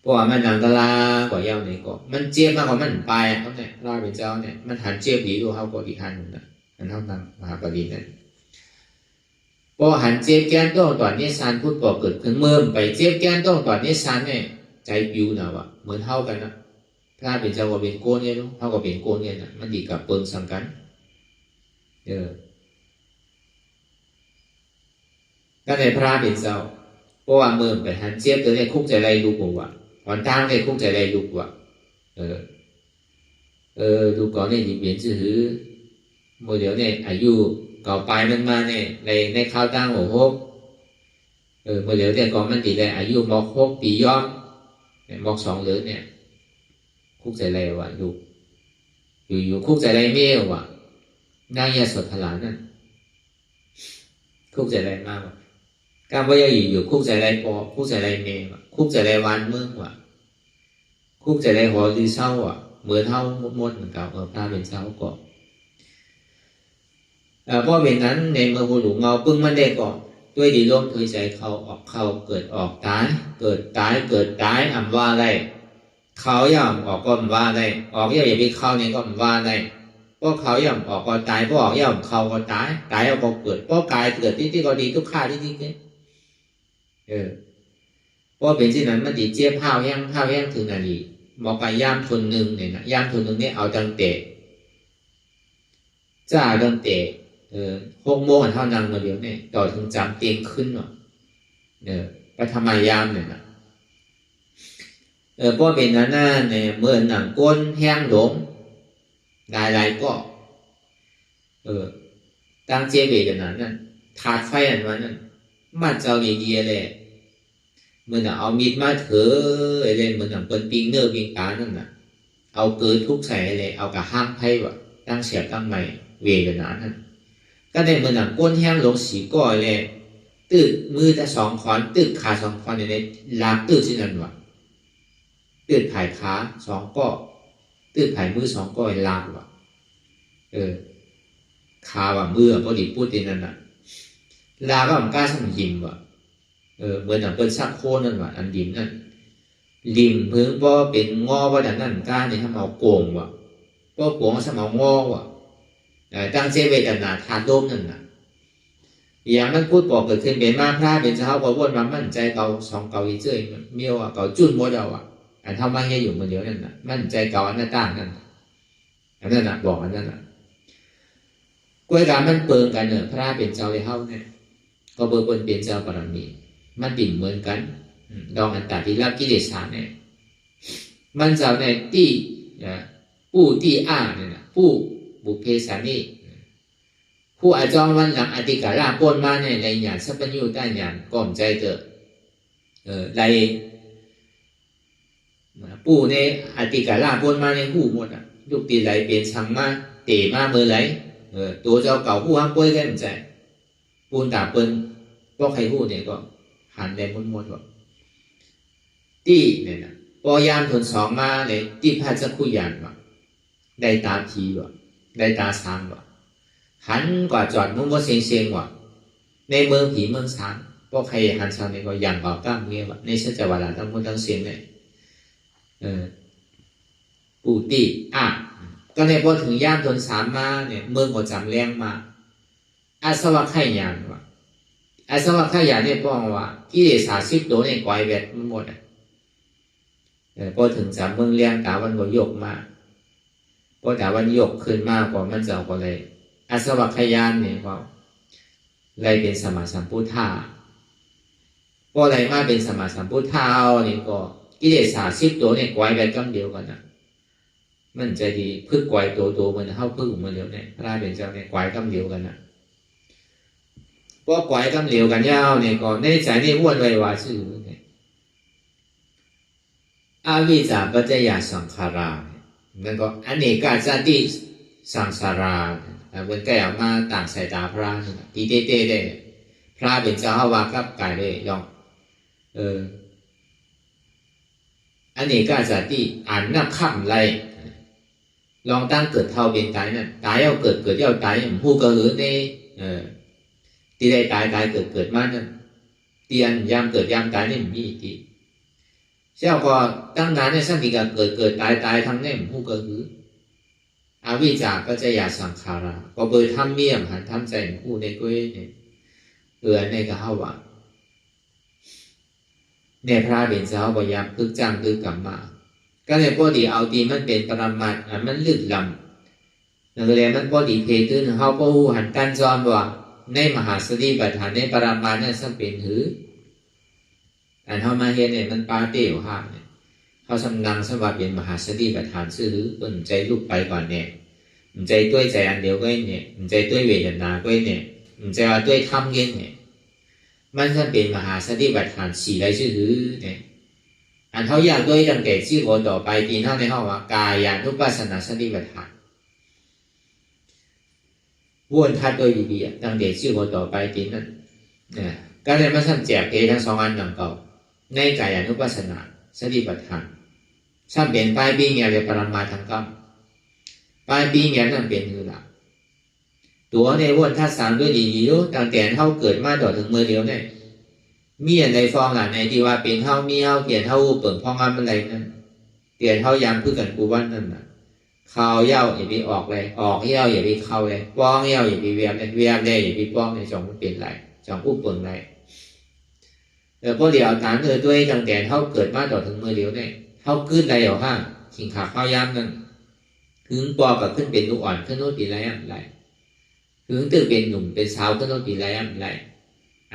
เพราะว่ามันนังกะลากว่าเย้าเนี่ยก็มันเจี๊ยบมากกว่ามันปลายก็ได้รอเป็นเจ้าเนี่ยมันหันเจี๊ยบดีดูเขาก็ดีหันหนึ่งนะมันเท่านั้นมหาปริญญาพอหันเจี๊ยบแก้นต้องตอนนี้ซานพูดก่อเกิดขึ้นเมื่อไปเจี๊ยบแก้นต้องตอนนี้ซานเนี่ยใจบิวนะวะเหมือนเท่ากันนะพระเป็นเจ้าก็เป็นโกนเนี่ยเท่ากับเป็นโกนเนี่ยนะมันดีกับเปิงสังกันก็ในพระเป็นเจ้าเพราะว่าเมื่อไปหันเจี๊ยบตัวนี้คุกใจไรลูกว่าวันทางเนี่ยคุกใจไรลูกว่าลูกก่อนเนี่ยดีเปลี่ยนชื่อโมเดลเนี่ยอายุเก่าไปมันมาเนี่ยในข้าวตั้งหัวหกโมเดลเนี่ยก่อนมันดีเลยอายุม.6 ปีย้อมม.2เหลือเนี่ยคุกใจไรวะลูกอยู่คุกใจไรเมี่ยววะนางยาสดพลานั่นคุกใจไรมากวะการว่าอยู่คุกใจไรปอคุกใจไรเมวะคุกใจไรวันเมืองวะคุกใจไรหัวดีเศร้าอ่ะเหมือนเท่ามดเหมือนเก่าพระเป็นเศร้าก่อนเพราะเป็นนั้นในเมื่อหูหลุงเงาปึ้งมันได้ก่อนด้วยดีร่มถุยใจเขาออกเข้าเกิดออกตายเกิดตายอ่ำว่าอะไรเขาย่อมออกก็ว่าอะไรออกอย่าไปเข้าเนี่ยก็ว่าอะไร เพราะเขาย่อมออกก็ตายเพราะออกย่อมเขาก็ตายตายเอาก็เกิดเพราะกายเกิดที่ก็ดีทุกข้าที่เนี่ยเพราะเป็นที่นั้นมันติเจี๊ยบห้าวแห้งถึงนาทีบอกไปย่ามทุนหนึ่งเนี่ยนะย่ามทุนหนึ่งเนี่ยเอาตั้งแต่จ้าตั้งแต่6 โมงเท่านั้นมาเดียวเนี่ยต่อถึงจำเตียงขึ้นเนาะไปทำไมยามเนี่ยนะเพราะเป็นนั้นเนี่ยเมื่อหนังก้นแห้งหลงหลายก็ตั้งเจเวกันนั้นถาดไฟอันวันนั้นมันเจ้าดีๆเลยเมื่อเอามีดมาเถอะอะไรเหมือนหนังเป็นปิงเนื้อปิงตานั่นน่ะเอาเกิดทุกใส่เลยเอากระห้างไพ่วะตั้งเสียบตั้งใหม่เวกันนั้นก็ได้เหมือนหนังก้นแห้งหลงสีก้อยเลยตึกมือแต่2 ขอนตึกขา2 ขอนในลากตึกที่นั่นวะตึกไผ่ขา2 ก้อตึกไผ่มือ2 ก้อยลากวะขาว่ามือพอดีพูดในนั้นน่ะลาก็มันกล้าสั่งยิมวะเหมือนอย่างเป็นซักโคนนั่นวะอันดิมนั่นริมพื้นบ่เป็นงอว่าดังนั้นกล้าเนี่ยทำเอาโกงวะบ่โกงทำเอางอวะตั้งเจเวทนาทานโดมนั่นน่ะอย่างนั้นพูดบอกเกิดขึ้นเป็นมาพระเป็นเจ้าก็วนมามั่นใจเก่า2 เก่าอีเจ้ยเมียวเก่าจุนโมเดลอันทำมาให้อยู่มันเดียวนั่นน่ะมั่นใจเก่าอันนั้นต่างนั่นอันนั้นน่ะบอกอันนั้นน่ะกล้วยการมันเปิงกันพระเป็นเจ้าเลยเฮาเนี่ยก็เบอร์เป็นเจ้าปรมีมันดิ่งเหมือนกันดองอันตาที่รับกิเลสเนี่ยมันเจ้าในที่ผู้ที่เนี่ยนะผู้บุพเพสานีผู้อาจารย์วันหลังอธิการาปนมาในหยาดสัพพัญญูใต้หยาดก่อมใจเถอะในผู้ในอธิการาปนมาในผู้หมดยุคตีไหลเปลี่ยนชังมาเตะมาเมื่อไหลตัวเจ้าเก่าผู้ห้ามป่วยกันใจปูนตาเปิ้นพวกใครพูดเนี่ยก็หันแดงหมดว่าที่เนี่ยนะพอยามทน2มาเลยที่พระเจ้าคุยานว่าได้ตาผีว่าได้ตาสางว่าหันกว่าจอดมุ่งว่าเสียงว่าในเมืองผีเมืองสางพวกใครหันชาวเนี่ยก็อย่างบอกก้ามเงี้ยว่าในสัจจวาระทั้งหมดทั้งเสียงเนี่ยปูตีก็ในพอถึงย่ามทน3มาเนี่ยเมืองก็จำแรงมาอาสวะไข่ยานว่าอาสวะไข่ยานเนี่ยป้องว่ากิเลส30 ตัวเนี่ยก่อยแวดหมดพอถึงจำเมืองเลี้ยงตาวันก็ยกมาพอตาวันยกขึ้นมากกว่ามันจะก็เลยอาสวะไข่ยานเนี่ยก็เลยเป็นสมมาสัมพุทธาพออะไรมาเป็นสมมาสัมพุทธาเนี่ยก็กิเลส30 ตัวเนี่ยก่อยแวดกำเดียวกันนะมันจะดีพึกไกวตัวมันเข้าพึกมันเดียวเนี่ยพระเป็นเจ้าเนี่ยไกวกำเดียวกันนะพวกไกวกำเดียวกันยาวเนี่ยก็ในใจนี่อ้วนไว้ว่าชื่อเนี่ยอาวิจาปัจจยสังขารามันก็อเนกาจติสังสาราเป็นแก่มาต่างสายตาพระตีเต้ได้พระเป็นเจ้าว่ากับกายเลยยองอเนกาจติอ่านนับคำไรลองตั้งเกิดเท่าเป็นตายนั่นตายเอาเกิดเอาตายผู้กระหือในที่ได้ตายเกิดมานั่นเตียนยามเกิดยามตายนี่มีที่เจ้าก็ตั้งนานในสันติการเกิดตายทั้งนี้ผู้กระหืออาวิจาปัจจยสังขาราก็เบยทำเมี่ยมหันทำใจผู้ในกุ้ยเนี่ยในกระห้าวะในพระเป็นเจ้าพยายามพึกจ้างพึกกรรมมาก็เลยพอดีเอาตีมันเป็นปรมัตถ์มันลึกล้ำนั่นเลยมันพอดีเพตื่นเขาพอหูหันกันจอมว่าในมหาสติปัฏฐานในปรมัตถ์นั่นสัมเป็นหืออันเขามาเห็นเนี่ยมันปาเตี้ยวห้ามเนี่ยเขาสำนังสวัสดิ์เป็นมหาสติปัฏฐานซื่อหือต้นใจลุกไปก่อนเนี่ยใจด้วยใจอันเดียวก็เนี่ยใจด้วยเวทนาก็เนี่ยใจว่าด้วยธรรมเงี้ยเนี่ยมันสัมเป็นมหาสติปัฏฐาน4ไรซื่อหือเนี่ยอันเขาอยากด้วยตั้งแต่ชื่อโอต่อไปตีเท่าในห้องว่ากายานุปัสสนาสติปัฏฐานวนทัดโดยดีๆตั้งแต่ชื่อโอต่อไปตีนั้นก็เลยมาสั่งแจกทั้ง2 อันหนังเก่าในกายานุปัสสนาสติปัฏฐานช่างเปลี่ยนปลายปีเงียบเลยปรมาทางกรรมปลายปีเงียบนั่นเป็นคือหลักตัวในวนทัด3ด้วยดีๆรู้ตั้งแต่เขาเกิดมาต่อถึงเมื่อเดียวเนี่ยมีอะไรฟองในที่ว่าเป็นเท่ามีเท่าเปลี่ยนเท่าเปิดพ่องานอะไรนั่นเปลี่ยนเท่ายามพึ่งกันกูวันนั่นน่ะ เข้าเย้าอย่าไปออกเลยออกเย้าอย่าไปเข้าเลยป้องเย้าอย่าไปเวียบเลยเวียบเลยอย่าไปป้องในจองมันเป็นไรจองอุปเปิงไรพอเดี๋ยวฐานด้วยจังแดนเขาเกิดมาต่อถึงมือเดียวเนี่ยเขาขึ้นไรเอาห้าขิงขาเข้าย่ำนั่นถึงปอกับขึ้นเป็นลูกอ่อนขึ้นโน้ตปีไรอะไรถึงตื่นเป็นหนุ่มเป็นสาวขึ้นโน้ตปีไรอะไร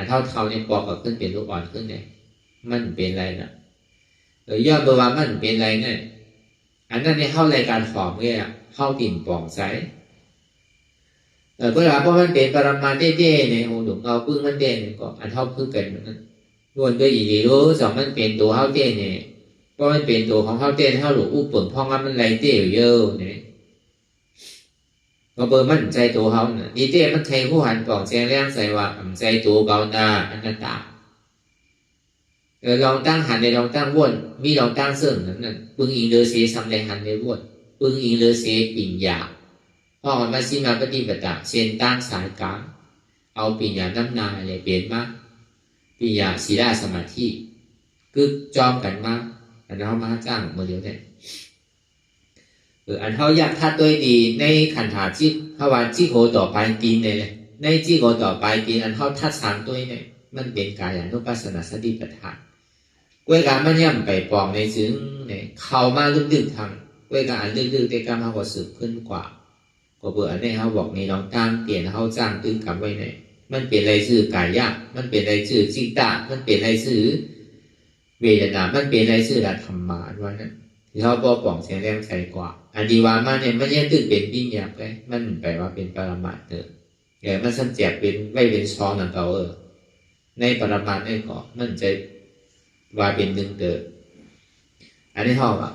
เท่าเนี่ยปอกับขึ้นเป็นลูกอ่อนขึ้นเนี่ยมันเป็นไรนะยอดเบอร์ว่ามันเป็นไรเนี่ยอันนั้นเนี่ยเข้ารายการหอมเนี่ยเข้าติ่มป่องใสเพราะมันเป็นปรมาเด้ๆเนี่ยโอ้หนุ่มเอาพึ่งมันเด้เนี่ยก็อันเท่าพึ่งกันนั้นล้วนด้วยอีดีรู้สองมันเป็นตัวเข้าเด้เนี่ยเพราะมันเป็นตัวของเข้าเด้เข้าหลุดอู้เปิ่งพ่องมันไรเด้อยู่เยอะเนี่ยก็เบอร์มันใจตัวเขาเนี่ยดีเด้มันใช้ผู้หันป่องแจงแรงใส่ว่าใจตัวเกาหน้าอันนั้นตาลองตั้งหันในลองตั้งวนมีลองตั้งเสื่อมนั้นปึงอิงเลือเสียซ้ำในหันในวนปึงอิงเลือเสียปิ่นยาพ่อมาซิมาปฏิบัติเช่นตั้งสายกลางเอาปิ่นยาน้ำนาเลยเปลี่ยนมาปิ่นยาศีลาสมาธิกึกจอมกันมาอันเขามาจ้างมาเดียวเนี่ยอันเขาอยากทัดโดยดีในขันธาจิตภาวะจิโกต่อไปกินเลยในจิโกต่อไปกินอันเขาทัดสามตัวเนี่ยมันเป็นกายานุปัสสนาสติปัฏฐานกวยการมันย่ำไปปองในซึ้งเนี่ยเข้ามาลึกๆทางกวยการลึกๆแต่การเขาก็สืบขึ้นกว่าก็เบื่อในเขาบอกในน้องตั้งเปลี่ยนเขาจ้างตื้อกลับไว้ในมันเป็นไรชื่อกายะมันเป็นไรชื่อจิตตะมันเป็นไรชื่อเวทนามันเป็นไรชื่อธรรมะว่านั้นที่เขาบอกปองเสียงแรงใส่กว่าอันดีว่ามันเนี่ยมันยังตื้อเป็นปิ้งยาไปมันแปลว่าเป็นปรมาเถอะแต่มันสัญแจกเป็นไม่เป็นช้อนนั่นเขาในปรมาณนี่ก็มันจะว่าเป็นหนึ่งเดิมอันนี้เขาว่า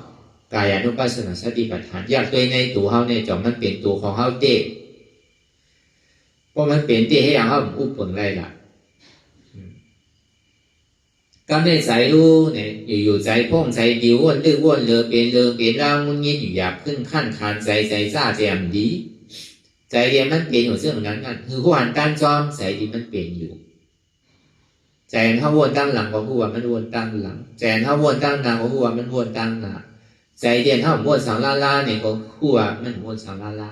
กายานุปัสสนาสติปัฏฐานอยากตัวในตัวเขาเนี่ยจอมมันเป็นตัวของเขาเต้เพราะมันเป็นเต้ให้อย่างเขาอุปผลไรล่ะก็ไม่ใส่รู้เนี่ยอยู่ใจพ่องใจดิววนดื้อวนเลือเป็นเลือเป็นร่างมุนเงี้ยอยู่อยากขึ้นขั้นขานใจซ่าใจมดีใจเดียมันเป็นอยู่ซึ่งนั้นนั่นคือผู้หันการจอมใจดีมันเป็นอยู่ใจเขาวนตั้งหลังก็พูดว่ามันวนตั้งหลังใจเขาวนตั้งหน้าก็พูดว่ามันวนตั้งหน้าใจเดียนเขาวนสังลาลาเนี่ยก็พูดว่ามันวนสังลาลา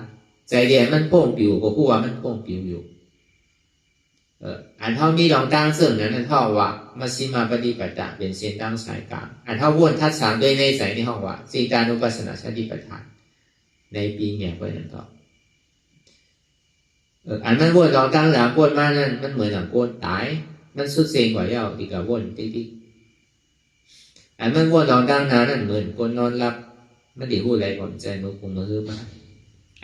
ใจเดียนมันโป่งปิวก็พูดว่ามันโป่งปิวอยู่อันเท่ามีลองตั้งเสื่อมนั้นเท่าว่ามาชิมาปฏิปตะเป็นเส้นตั้งสายกลางอันเท่าวนทัดสามด้วยในสายในห้องว่าสีตานุปัสสนาสติปัฏฐานในปีเนี่ยไว้นั่นต่ออันมันวนลองตั้งหลังวนมานั่นมันเหมือนหลังวนตายมันสุดเสียงกว่าเย้าดีกว่าวนติ๊กอันมันวนลองตั้งนานนั่นเหมือนคนนอนหลับมันดีพูดอะไรก่อนใจมันคงมือมา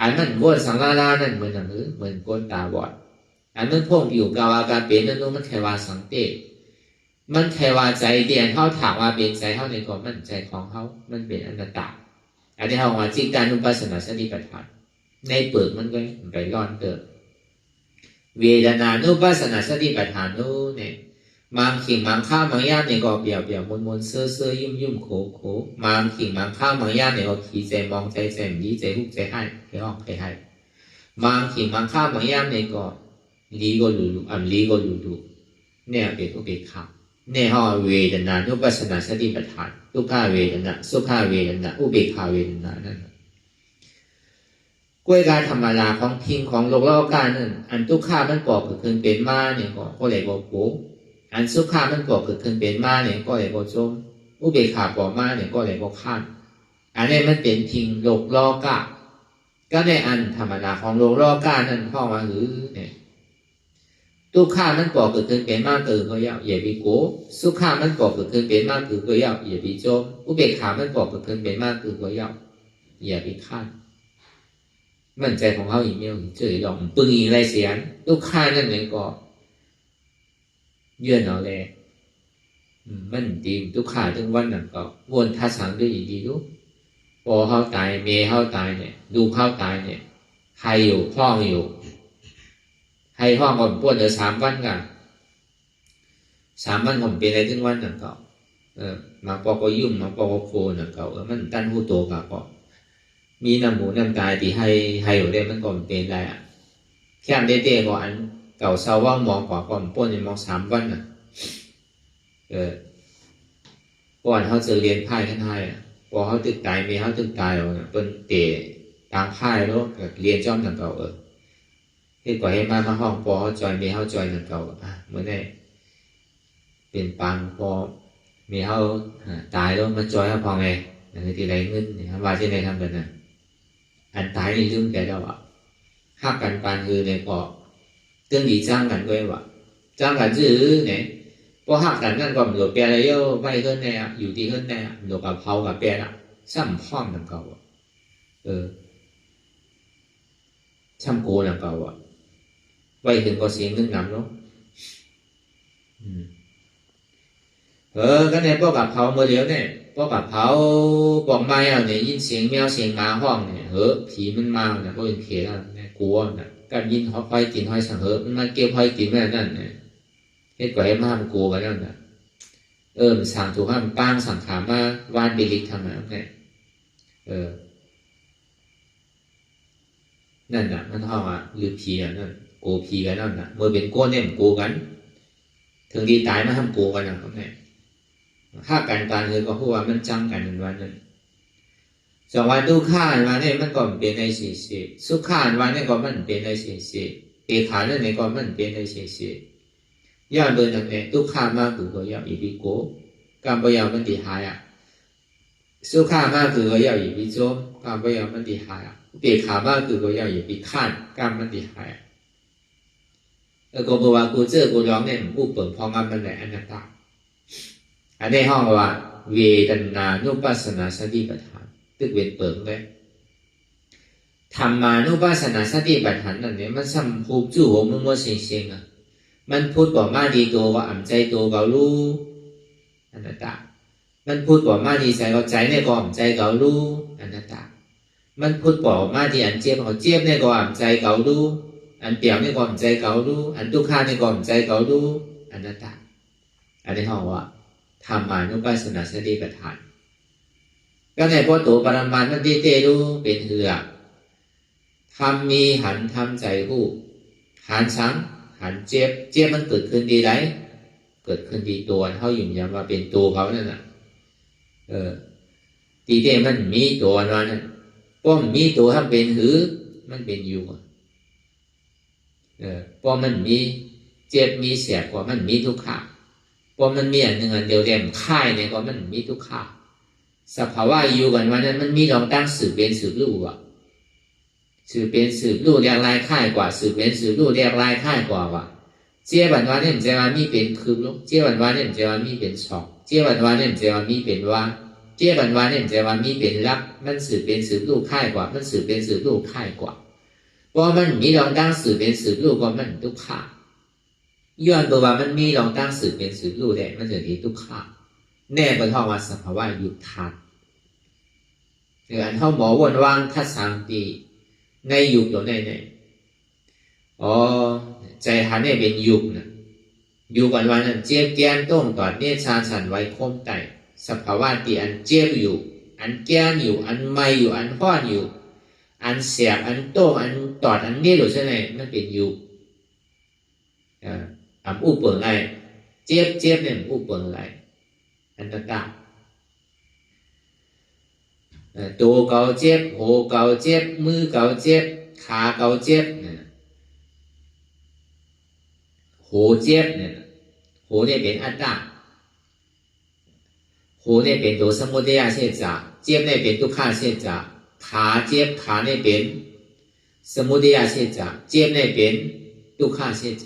อันมันวนสังลาลานั่นเหมือนหนังเหมือนคนตาบอดอันมันพ่งอยู่กับอาการเปลี่ยนนั่นนู้นมันแค่ว่าสังเกตมันแค่ว่าใจเดียนเขาถามว่าเป็นใจเขาในก่อนมันใจของเขามันเป็นอนัตตาอันนี้เขาว่าจิตานุปัสสนาสติปัฏฐานในเปิดมันก็ไปร้อนเกิดเวทนานุปัสสนาสติปัฏฐานนู้นเนี่ยมังขิงมังข้าวมังย่าเนี่ยก็เปี่ยวมนเซ่อยุ่มโขมังขิงมังข้าวมังย่าเนี่ยก็ขี่ใจมองใจแสมดีใจหุกใจให้ออกให้มังขิงมังข้าวมังย่าเนี่ยก็ลีก็ลูลีก็ลูเนี่ยเป็นอุเบกขาเนี่ยเขาเวทนานุปัสสนาสติปัฏฐานทุกขาเวทนาสุขาเวทนาอุเบกขาเวทนานั่นกล้วยการธรรมดาของทิ้งของโลกแล้วการนั่นอันทุกข้ามันก่อเกิดขึ้นเป็นมาเนี่ยก็เลยบอกโผอันสุขามันก่อเกิดขึ้นเป็นมาเนี่ยก็เลยบอกจมอุเบกขาก่อมาเนี่ยก็เลยบอกข้ามอันนี้มันเป็นทิ้งโลกล้อกาก็ในอันธรรมดาของโลกล้อกานั่นเข้ามาหรือเนี่ยทุกข้ามันก่อเกิดขึ้นเป็นมาคือก็อย่าไปโกสุขามันก่อเกิดขึ้นเป็นมาคือก็อย่าไปจมอุเบกขามันก่อเกิดขึ้นเป็นมาคือก็อย่าไปข้ามมั่นใจของเขาอีกเดียวเฉยหลงปึงอีไรเสียนลูกค้านั่นเองก็เยื่อนเอาเลยมันดีลูกค้าถึงวันนั้นก็วนท่าสังด้วยดีลูกพอเขาตายเมย์เขาตายเนี่ยดูเขาตายเนี่ยใครอยู่ห้องอยู่ใครห้องก่อนปวดเดี๋ยว3 วันกัน3 วันผมเป็นอะไรถึงวันนั้นก็มาปอกก็ยุ่งมาปอกก็โคนั่นก็มันตั้นหูโตก็มีน้ำหมูน้ำตาที่ให้อยู่ได้มันก็เป็นไรอ่ะแค่ได้เตะก่อนเก่าเศร้าว่ามองก่อนป้นมอง3 วันอ่ะก่อนเขาเจอเรียนไพ่ท่านให้พอเขาตึกตายมีเขาตึกตายแล้วเป็นเตะ ตามค่ายแล้วเรียนจอมหนังเก่าเฮ็ดกว่าให้มาห้องปอจอยเมียเฮาจอยหนังเก่าเมื่อได้เป็นปังพอเมียเฮาตายแล้วมาจอยเฮาพอไงนั่นคือที่ไรเงินเนี่ยว่าที่ไหนทำกันน่ะอันตายนี่ลืมแกแล้วฮักกันปานคือในพอเรื่องดีจ้างกันด้วยจ้างกันจื้อเนี่ยพอฮักกันนั่นก็มันหลบแปรอะไรเยอะไปขึ้นแน่อยู่ดีขึ้นแน่หลบกับเผากับแปรละซ้ำพร้อมหนังเก่าช่ำโกหนังเก่าไว้ถึงก็เสียงนึงนำเนาะก็เนี่ยพวกกับเผาเมื่อเดียวเนี่ยพวกกับเผาบอกไม่เอาเนี่ยยินเสียงแมวเสียงหมาห้องเนี่ยผีมันมาเนี่ยพวกเป็นเขยแล้วเนี่ยกลัวเนี่ยการยินหอยกินหอยสังมันมาเกี่ยวหอยกินแม่นั่นเนี่ยเฮ็ดกว่าให้มามันกลัวกันแล้วเนี่ยมันสั่งถูกห้ามป้างสั่งขามาวานเบลิกทำอะไรเนี่ยนั่นน่ะมันห้องหรือผีนั่นโกผีกันนั่นน่ะเมื่อเป็นโก้เนี่ยมันโกกันถึงดีตายมาทำโกกันนะครับเนี่ยฆ่ากันตายเลยก็พูดว่ามันจังกันวันนั้นสองวันดูฆ่าวันนี้มันก็เป็นในเสียสุขาวันนี้ก็มันเป็นในเสียเอขานั่นนี่ก็มันเป็นในเสียย่าเดินอย่างนี้ดูฆ่ามากคือก็ย่าอีบิโกการพยายามมันดีหายสุขามากคือก็ย่าอีบิโจการพยายามมันดีหายเอขามากคือก็ย่าอีบิขันการมันดีหายก็บอกว่ากูเจอกูร้องเนี่ยกูเปิดพองกันมันแหละอันนั้นต่างอันนี้ห้องว่าเวทนานุปัสสนาสติปัฏฐานตึกเวทเปิงเลยธรรมานุปัสสนาสติปัฏฐานนั่นเนี่ยมันสัมผูกจู่หัวมัวเสียงมันพูดบอกมาดีตัวว่าอ่ำใจตัวเกาลูอันนั้นต่างมันพูดบอกมาดีใจเขาใจเนี่ยก็อ่ำใจเกาลูอันนั้นต่างมันพูดบอกมาดีอันเจี๊ยบเขาเจี๊ยบเนี่ยก็อ่ำใจเกาลูอันเปี่ยวเนี่ยก็อ่ำใจเกาลูอันทุกข้าเนี่ยก็อ่ำใจเกาลูอันนั้นต่างอันนี้ห้องว่าธรรมานุปัสสนาสติปัฏฐานก็ในพอตัวปรมาณมันดีเตรู้เป็นเหือทำมีหันทำใจผู้หันช้างหันเจ็บมันเกิดขึ้นดีไรเกิดขึ้นดีตัวเขาอยู่อย่างว่าเป็นตัวเขานั่นน่ะดีเตมันมีตัวนั้นป้อมมีตัวทำเป็นหือมันเป็นอยู่ป้อมมันมีเจ็บมีเสียกว่ามันมีทุกข์พอมันมีอันหนึ่งอันเดียวเดียมค่ายเนี่ยก็มันมีทุกข้าสภาวะอยู่กันวันนั้นมันมีลองตั้งสืบเป็นสืบรู้สืบเป็นสืบรู้เรียกลายค่ายกว่าสืบเป็นสืบรู้เรียกลายค่ายกว่าเจ้าบันวันเนี่ยจะว่ามีเป็นคือลูกเจ้าบันวันเนี่ยจะว่ามีเป็นสองเจ้าบันวันเนี่ยจะว่ามีเป็นว่าเจ้าบันวันเนี่ยจะว่ามีเป็นรับมันสืบเป็นสืบรู้ค่ายกว่ามันสืบเป็นสืบรู้ค่ายกว่าเพราะมันมีลองตั้งสืบเป็นสืบรู้ก็มันทุกข้าย้อนตัวว่ามันมีลองตั้งสืบเป็นสืบรู้ได้มันจะมีทุกข้าแน่บนท้องว่าสภาวะยุบทัดอันเท่าหมอวนวางทัศสังตีในยุบตัวในใจหันเนี่ยเป็นยุบนะยุบวันนั้นเจี๊ยบแก้นต้งตอดเนี่ยชาสันไว้คมไตสภาวะตีอันเจี๊ยบอยู่อันแก้นอยู่อันไม่อยู่อันห้อนอยู่อันเสียบอันโต้อันตอดอันเนี่ยหรือใช่ไหมมันเป็นยุบอุปเปิงไรเจี๊ยบเนี่ยอุปเปิงไรอันต่างตัวเกาเจี๊ยบหัวเกาเจี๊ยบมือเกาเจี๊ยบขาเกาเจี๊ยบหัวเจี๊ยบเนี่ยหัวเนี่ยเป็นอัตตาหัวเนี่ยเป็นตัวสมุทัยเสจเจี๊ยบเนี่ยเป็นทุกขาเสจขาเจี๊ยบขาเนี่ยเป็นสมุทัยเสจเจี๊ยบเนี่ยเป็นทุกขาเสจ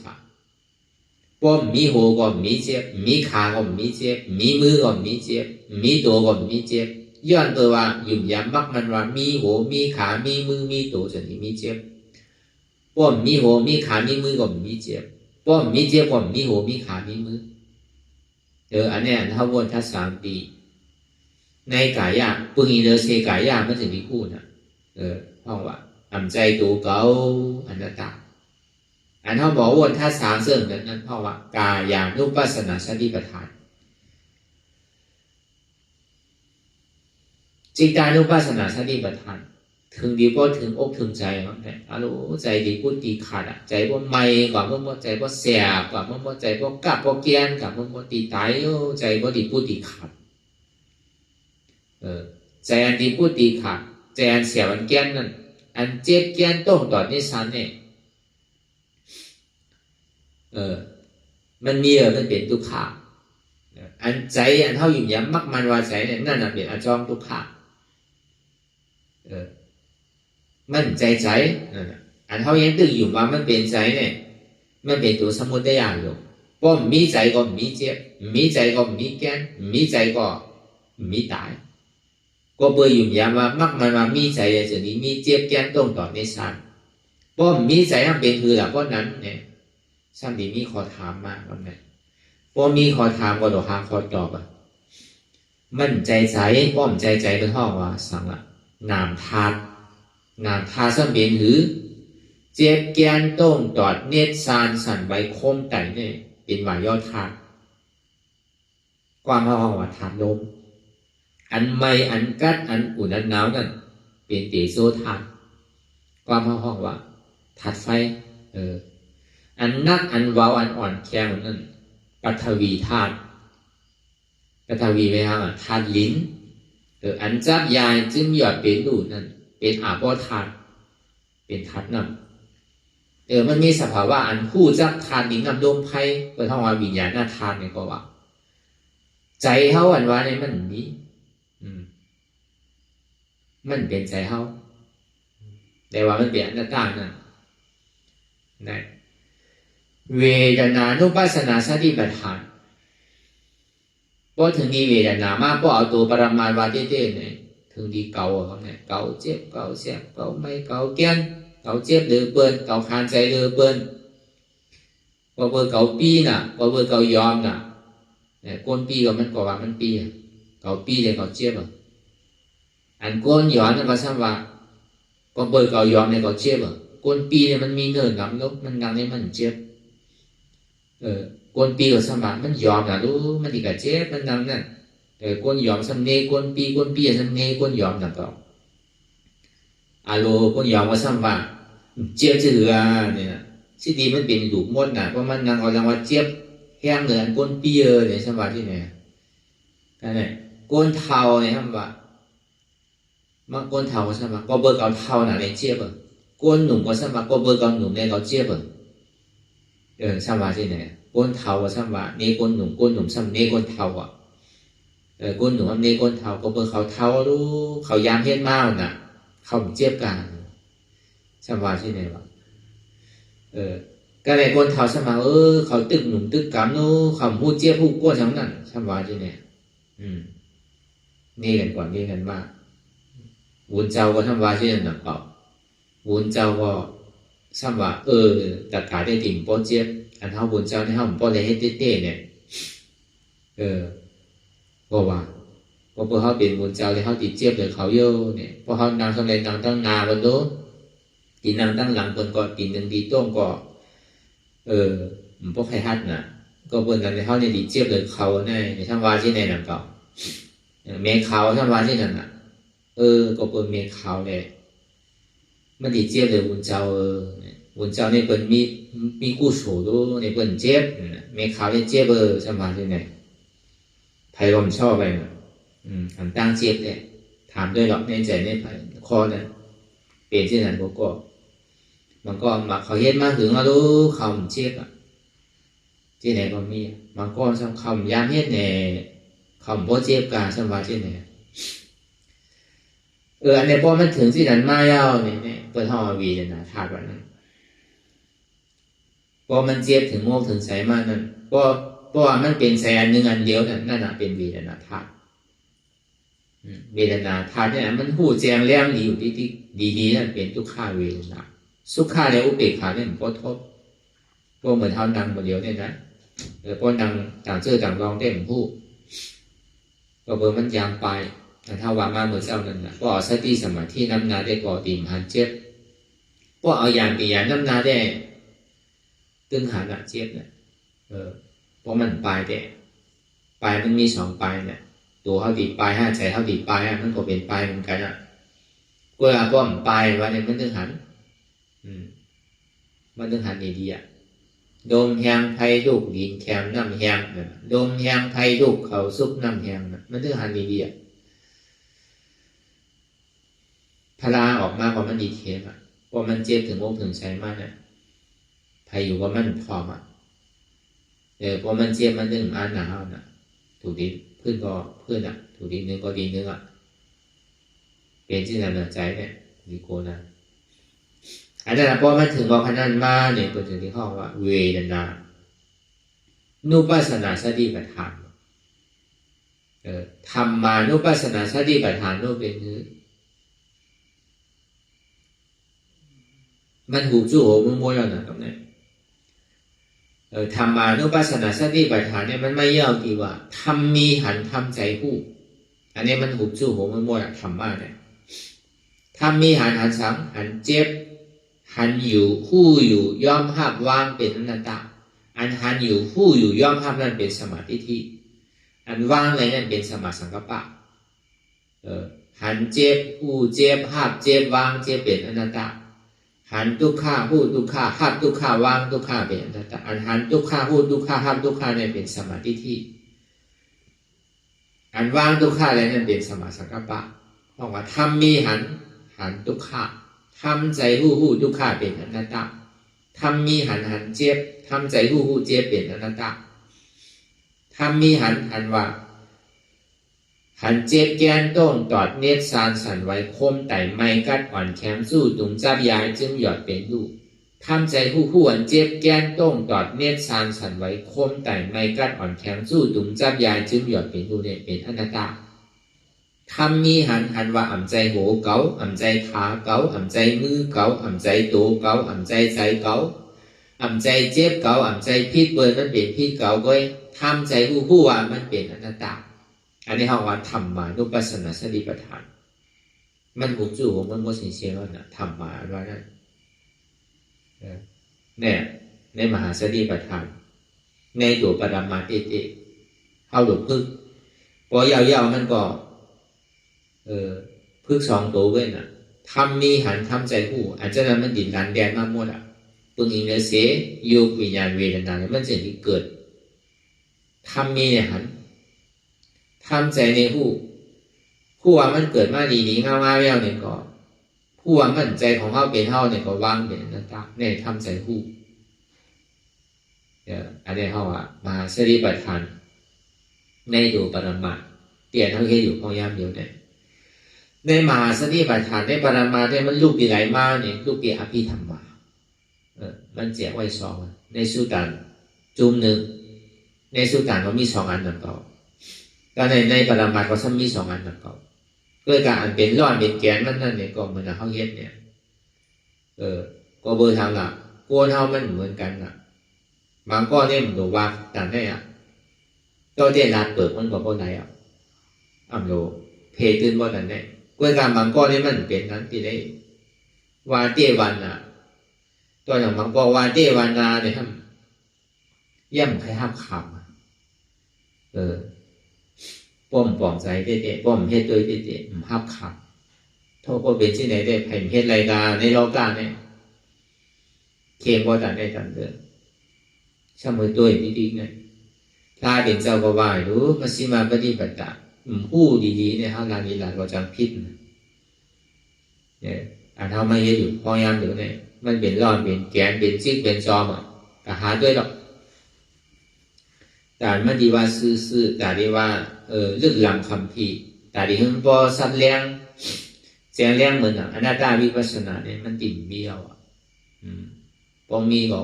ป้อมมีหัวก็มีเจ็บมีขาก็มีเจ็บมีมือก็มีเจ็บมีตัวก็มีเจ็บย้อนตัวว่ายุ่งยำมักมันว่ามีหัวมีขามีมือมีตัวจะมีเจ็บป้อมมีหัวมีขามีมือก็มีเจ็บป้อมมีเจ็บก็มีหัวมีขามีมืออันนี้ถ้าวนทัศสามปีในกายะปุหิเดเสกายะมันจะมีคู่นะห้องว่าอ่ำใจตัวเก่าอันนั้นต่างอันเขาบอกว่าถ้าสามเสื่อมนั้นเพราะว่ากายานุปัสสนาสติปัฏฐานจิตานุปัสสนาสติปัฏฐานถึงดีก็ถึงอกถึงใจครับเนี่ยอารมณ์ใจดีพูดดีขาดใจว่าไม่กว่าว่าใจว่าเสียกว่าว่าใจว่ากับว่าเกียนกับว่าตีตายใจว่าดีพูดดีขาดใจอันดีพูดดีขาดใจอันเสียวันเกียนนั่น อันเจ็บแก้นต้งตอดในชั้นเนี่ยมันมีมันเป็นทุกข์อันใจอันเท่าอยู่ย้ำมักมันว่าใจเนี่ยนั่นเป็นอาจอมทุกข์มันใจอันเท่ายังตึงอยู่ว่ามันเป็นใจเนี่ยมันเป็นตัวสมุทัยอยู่ป้อมมีใจก็มีเจ็บมีใจก็มีแก้นมีใจก็มีตายก็เบยอยู่ย้ำว่ามักมันว่ามีใจจะนี้มีเจ็บแก้นต้งตอดในชั้นป้อมมีใจมันเป็นคือเพราะนั้นเนี่ยช่างดีมีขอถามมากวันนี้พอมีขอถามก็ต้องหาขอตอบมั่นใจป้อมใจเป็นห้องว่าสังละนามธาตุสัมเป็นหือเจ็บแกนต้งตอดเนตรซานสันใบคมไต่เนี่ยเป็นวายย่อธาตุความห้องว่าธาตุลมอันไม่อันกัดอันอุ่นอันหนาวนั่นเป็นเตโซธาตุความห้องว่าธาตุไฟอันนักอันเว้าอันอ่อนแข็งนั่นปัทวีธาตุปัทวีไม่ฮะธาตุลิ้นอันจับยายจึงหยอดเป็นดูนั่นเป็นอาโปธาตุเป็นธาตุน้ำมันมีสภาวะอันคู่จับธาตุลิ้นน้ำลมไพ่ก็ท่องว่าวิญญาณธาตุเนี่ยก็ว่าใจเฮาอันว่าเนี่ยมันมีมันเป็นใจเฮาแต่ว่ามันเป็นอันต่างนั่นนะเวทนานุปัสสนาสติปัฏฐานพอถึงนี้เวทนามาพอเอาตัวปรมาณวาเต้ๆเนี่ยถึงดีเก่าเขาเนี่ยเก่าเจ็บเก่าแสบเก่าไม่เก่าแก่นเก่าเจ็บหรือเปิ้นเก่าคานใจหรือเปิ้นพอเปิ้นเก่าปีน่ะพอเปิ้นเก่ายอมน่ะเนี่ยก้นปีก็มันก็ว่ามันปีเก่าปีเลยเก่าเจ็บอันก้นย้อนนั่นก็ซ้ำว่าพอเปิ้นเก่ายอมเนี่ยเก่าเจ็บก้นปีเนี่ยมันมีเนื้องำลบมันงำเนี่ยมันเจ็บก้นปีกับสมบัติมันยอมนะรู้มันดีกับเจ็บมันนั่งนั่นก้นยอมสำเนก้นปีสำเนก้นยอมนั่นก็อารมณ์ก้นยอมว่าสมบัติเจ็บจะเหลือเนี่ยที่ดีมันเป็นดุมดนะเพราะมันนั่งเอาจังว่าเจ็บแห้งเลยก้นปีเนี่ยสมบัติที่ไหนกันเนี่ยก้นเท้าเนี่ยสมบัติมันก้นเท้าสมบัติก็เบิกเอาเท้าหนาในเจ็บก้นหนุ่มก็สมบัติก็เบิกเอาหนุ่มในเขาเจ็บสมาที่ไหนก้นเทาสมาเนก้นหนุ่มสมเนก้นเทาก้นหนุ่มเนก้นเทาก็เปิดเขาเทารู้เขายามเฮ็ดเมาน่ะเขาเจ็บกันสมาที่ไหนวะก็เลยก้นเทาสมาเขาตึกหนุ่มตึกกำนู้เขาหูเจ็บหูก้นทั้งนั้นสมาที่ไหนนี่กันก่อนนี่กันว่าวุ้นเจ้าก็ทำว่าที่นั่นน่ะเปล่าวุ้นเจ้าก็ซ้ำว่าตัดขาได้ติ่งป้อเจี๊ยบอันเท่าบุญเจ้าในห้องป้อเลยให้เต้ๆเนี่ยก็ว่าพอเขาเป็นบุญเจ้าเลยเขาติดเจี๊ยบเลยเขาโย่เนี่ยพอเขานางสำเร็จนางตั้งนาบนโน้กินนางตั้งหลังบนก่อนกินหนึ่งดีต้มก็พวกใครฮัดน่ะก็เปิดกันในเขาในติดเจี๊ยบเลยเขาในช่างวาที่ในนั่นก็เมฆเขาช่างวาที่นั่นน่ะก็เปิดเมฆเขาเลยมันติดเจี๊ยบเลยบุญเจ้าบุญเจ้าเนี่ยเป็นมีกู้โฉดูเนี่ยเป็นเจ็บเมฆขาวเนี่ยเจ็บสมาที่ไหนไผ่ลมชอบไปอันตั้งเจ็บเนี่ยถามด้วยหรอกในใจในไผ่คอเนี่ยเปลี่ยนที่ไหนก็มันก็มาเขาเฮ็ดมาถึงมาดูคำเจ็บที่ไหนก็มีมันก็ซ้ำคำยามเฮ็ดเนี่ยคำโบเจ็บการสมาที่ไหนอันนี้พอมันถึงที่นั้นมาเย้าเนี่ยเปิดห้องวีเลยนะธาตุวันนั้นพอมันเจ็บถึงโมกถึงใสมากนั่นเพราะว่ามันเป็นแสนหนึ่งอันเดียวนั่นเป็นเวทนาธาตุเวทนาธาตุเนี่ยมันหูแจงแรงดีอยู่ที่ดีนั่นเป็นทุกขาเวทนาสุขาและอุเบกขาเนี่ยมันก็ทบพวกเหมือนเท่านังคนเดียวเนี่ยนะพวกนังต่างเชื่อต่างลองได้เหมือนผู้ก็เบอร์มันยางไปถ้าว่ามาเมื่อเจ้านั่นนะก็เอาสติสมาธิน้ำนาได้ก่อติมหันเจ็บก็เอาอย่างปีอย่างน้ำนาได้ตึงหันอ่ะเจ็บเนี่ยเพราะมันปลายแต่ปลายมันมีสองปลายเนี่ยตัวเขาติดปลายใจเขาติดปลายมันก็เป็นปลายเหมือนกันอ่ะก็เอาป้อมปลายว่าเนี่ยมันตึงหันมันตึงหันดีๆอ่ะโดมแหงไผ่ลูกดินแคมน้ำแหงโดมแหงไผ่ลูกเขาซุกน้ำแหงมันตึงหันดีๆอ่ะ พลาออกมาเพราะมันดีเทปอ่ะเพราะมันเจ็บถึงอกถึงใจมากเนี่ยใครอยู่ว่ามันพร้อมอ่ะเพราะมันเจ็บมันดึงอ่านหนาวน่ะถูกดีเพื่อนก็เพื่อนอ่ะถูกดีนึงก็ดีนึงอ่ะเป็นที่นั่นใจเนี่ยดีโกนะอันนั้นพอมันถึงบอกขนาดมาเนี่ยตัวถึงที่ห้องว่าเวทนานุปัสสนาสติปัฏฐานธรรมานุปัสสนาสติปัฏฐานนู่นเป็นคือมันหูจู่หูมึงมัวแล้วนะตรงนี้ธรรมานุปัสสนาสติปัฏฐานเนี่ยมันไม่ย่อกี่ว่าทำมีหันทำใจผู้อันนี้มันหูจู่หูมึงมัวธรรมะเนี่ยทำมีหันสังหันเจ็บหันอยู่ผู้อยู่ย่อมหับวางเป็นอนัตตาอันหันอยู่ผู้อยู่ย่อมหับนั่นเป็นสมาธิที่อันว่างเลยนั่นเป็นสมาสังกัปปะหันเจ็บผู้เจ็บหับเจ็บวางเจ็บเป็นอนัตตาหันทุกข้าผู้ทุกข้าหับทุกข้าวางทุกข้าเป็นอนัตตาอันหันทุกข้าผู้ทุกข้าหับทุกข้าเนี่ยเป็นสมาธิที่อันวางทุกข้าเลยนั่นเป็นสมาสังกัปปะเพราะว่าทำมีหันทุกข้าทำใจผู้ทุกข้าเป็นอนัตตาทำมีหันเจ็บทำใจผู้เจ็บเป็นอนัตตาทำมีหันว่าหันเจ็บแกนต้นตอดเนตรสารสันไว้คมไต่ไม้กัดอ่อนแข็งสู้ตุงจับยายจึงหยอดเป็นลูกทำใจผู้อันเจ็บแกนต้นตอดเนตรสารสันไว้คมไต่ไม้กัดอ่อนแข็งสู้ตุงจับยายจึงหยอดเป็นลูกเนี่ยเป็นอนัตตาทำมีหันว่าอ่ำใจโหเก๋าอ่ำใจขาเก๋าอ่ำใจมือเก๋าอ่ำใจโตเก๋าอ่ำใจใจเก๋าอ่ำใจเจ็บเก๋าอ่ำใจพิษเบิร์มันเป็นพิษเก๋าก็ทำใจผู้ว่ามันเป็นอนัตตาอันนี้เขาว่าธรรมานุปัสสนาสติปัฏฐานมันหูจู่ของมันโมสิเชียวนะธรรมาว่านั่นเนี่ยในมหาสติปัฏฐานในตัวปรมาเอเอเขาหลุดพึกพอยาวๆมันก็พึกสองตัวเว้นอ่ะทำมีหันทำใจผู้อันเจ้านั้นมันดินดันแดนมากหมดอ่ะปึงอินเนเสโยกวิญญาณเวทนาเนี่ยมันจะเกิดทำมีเนี่ยหันทำใจในผู้ว่ามันเกิดมาดีๆง่ายๆแล้วเนี่ยก็ผู้ว่ามันใจของเขาเป็นเขาเนี่ยก็วางเป็นนัตตาเนี่ยทำใจผู้อันนี้เขาว่ามหาสติปัฏฐานในตัวปรมาเตียนเขาแค่อยู่พอยามเดียวเนี่ยในมหาสติปัฏฐานในปรมาเนี่ยมันลูกปีไหลมาเนี่ยลูกปีอภิธรรมามันแจกไว้สองในสุตานจุ่มหนึ่งในสุตานก็มีสองอันนั่นก็ก็ในปรมาก็ซ้ำมีสองอันนั่นก็เกิดการอันเป็นร้อนเป็นแกนมันนั่นเนี่ยก็เหมือนเขาเฮ็ดเนี่ยก็เบอร์ทางละกวนเฮามันเหมือนกันล่ะบางก้อนเนี่ยมันโดว่าต่างได้อ่ะก็เดนลาเปิดมันก็บ่ไหนอ่ะโลเพตื่นบ่นั่นเนี่ยเกิดการบางก้อนเนี่ยมันเป็นนั้นที่ได้วาเตวันน่ะตัวอย่างบางก้อนวาเตวันนาเนี่ยทำย่ำใครห้ามคำป้อมปองใจเตะป้อมเฮ็ดโดยเตะห้ามคำโทษก็เป็นที่ไหนได้ไผ่เฮ็ดรายการในโลกาเนี่ยเคียงบ่ตันได้ตันเดินช่างมือตัวดีๆเนี่ยถ้าเป็นเจ้าก็ว่ารู้มาสิมาปฏิบัติผู้ดีๆเนี่ยห้าลานีลาเราจำพิษเนี่ยอันเท่าไม่เยอะอยู่พอยามอยู่เนี่ยมันเป็นร้อนเป็นแกนเป็นซิกเป็นจอมอ่ะก็หาด้วยหรอกแต่มันดีว่าซื่อๆแต่ดีว่าลึกหลังคำพีแต่ดีมันพอสัตว์เลี้ยงเสียงเลี้ยงเหมือนอนัตตาวิปัสสนาเนี่ยมันติ่มเบี้ยวอ่ะพอมีก็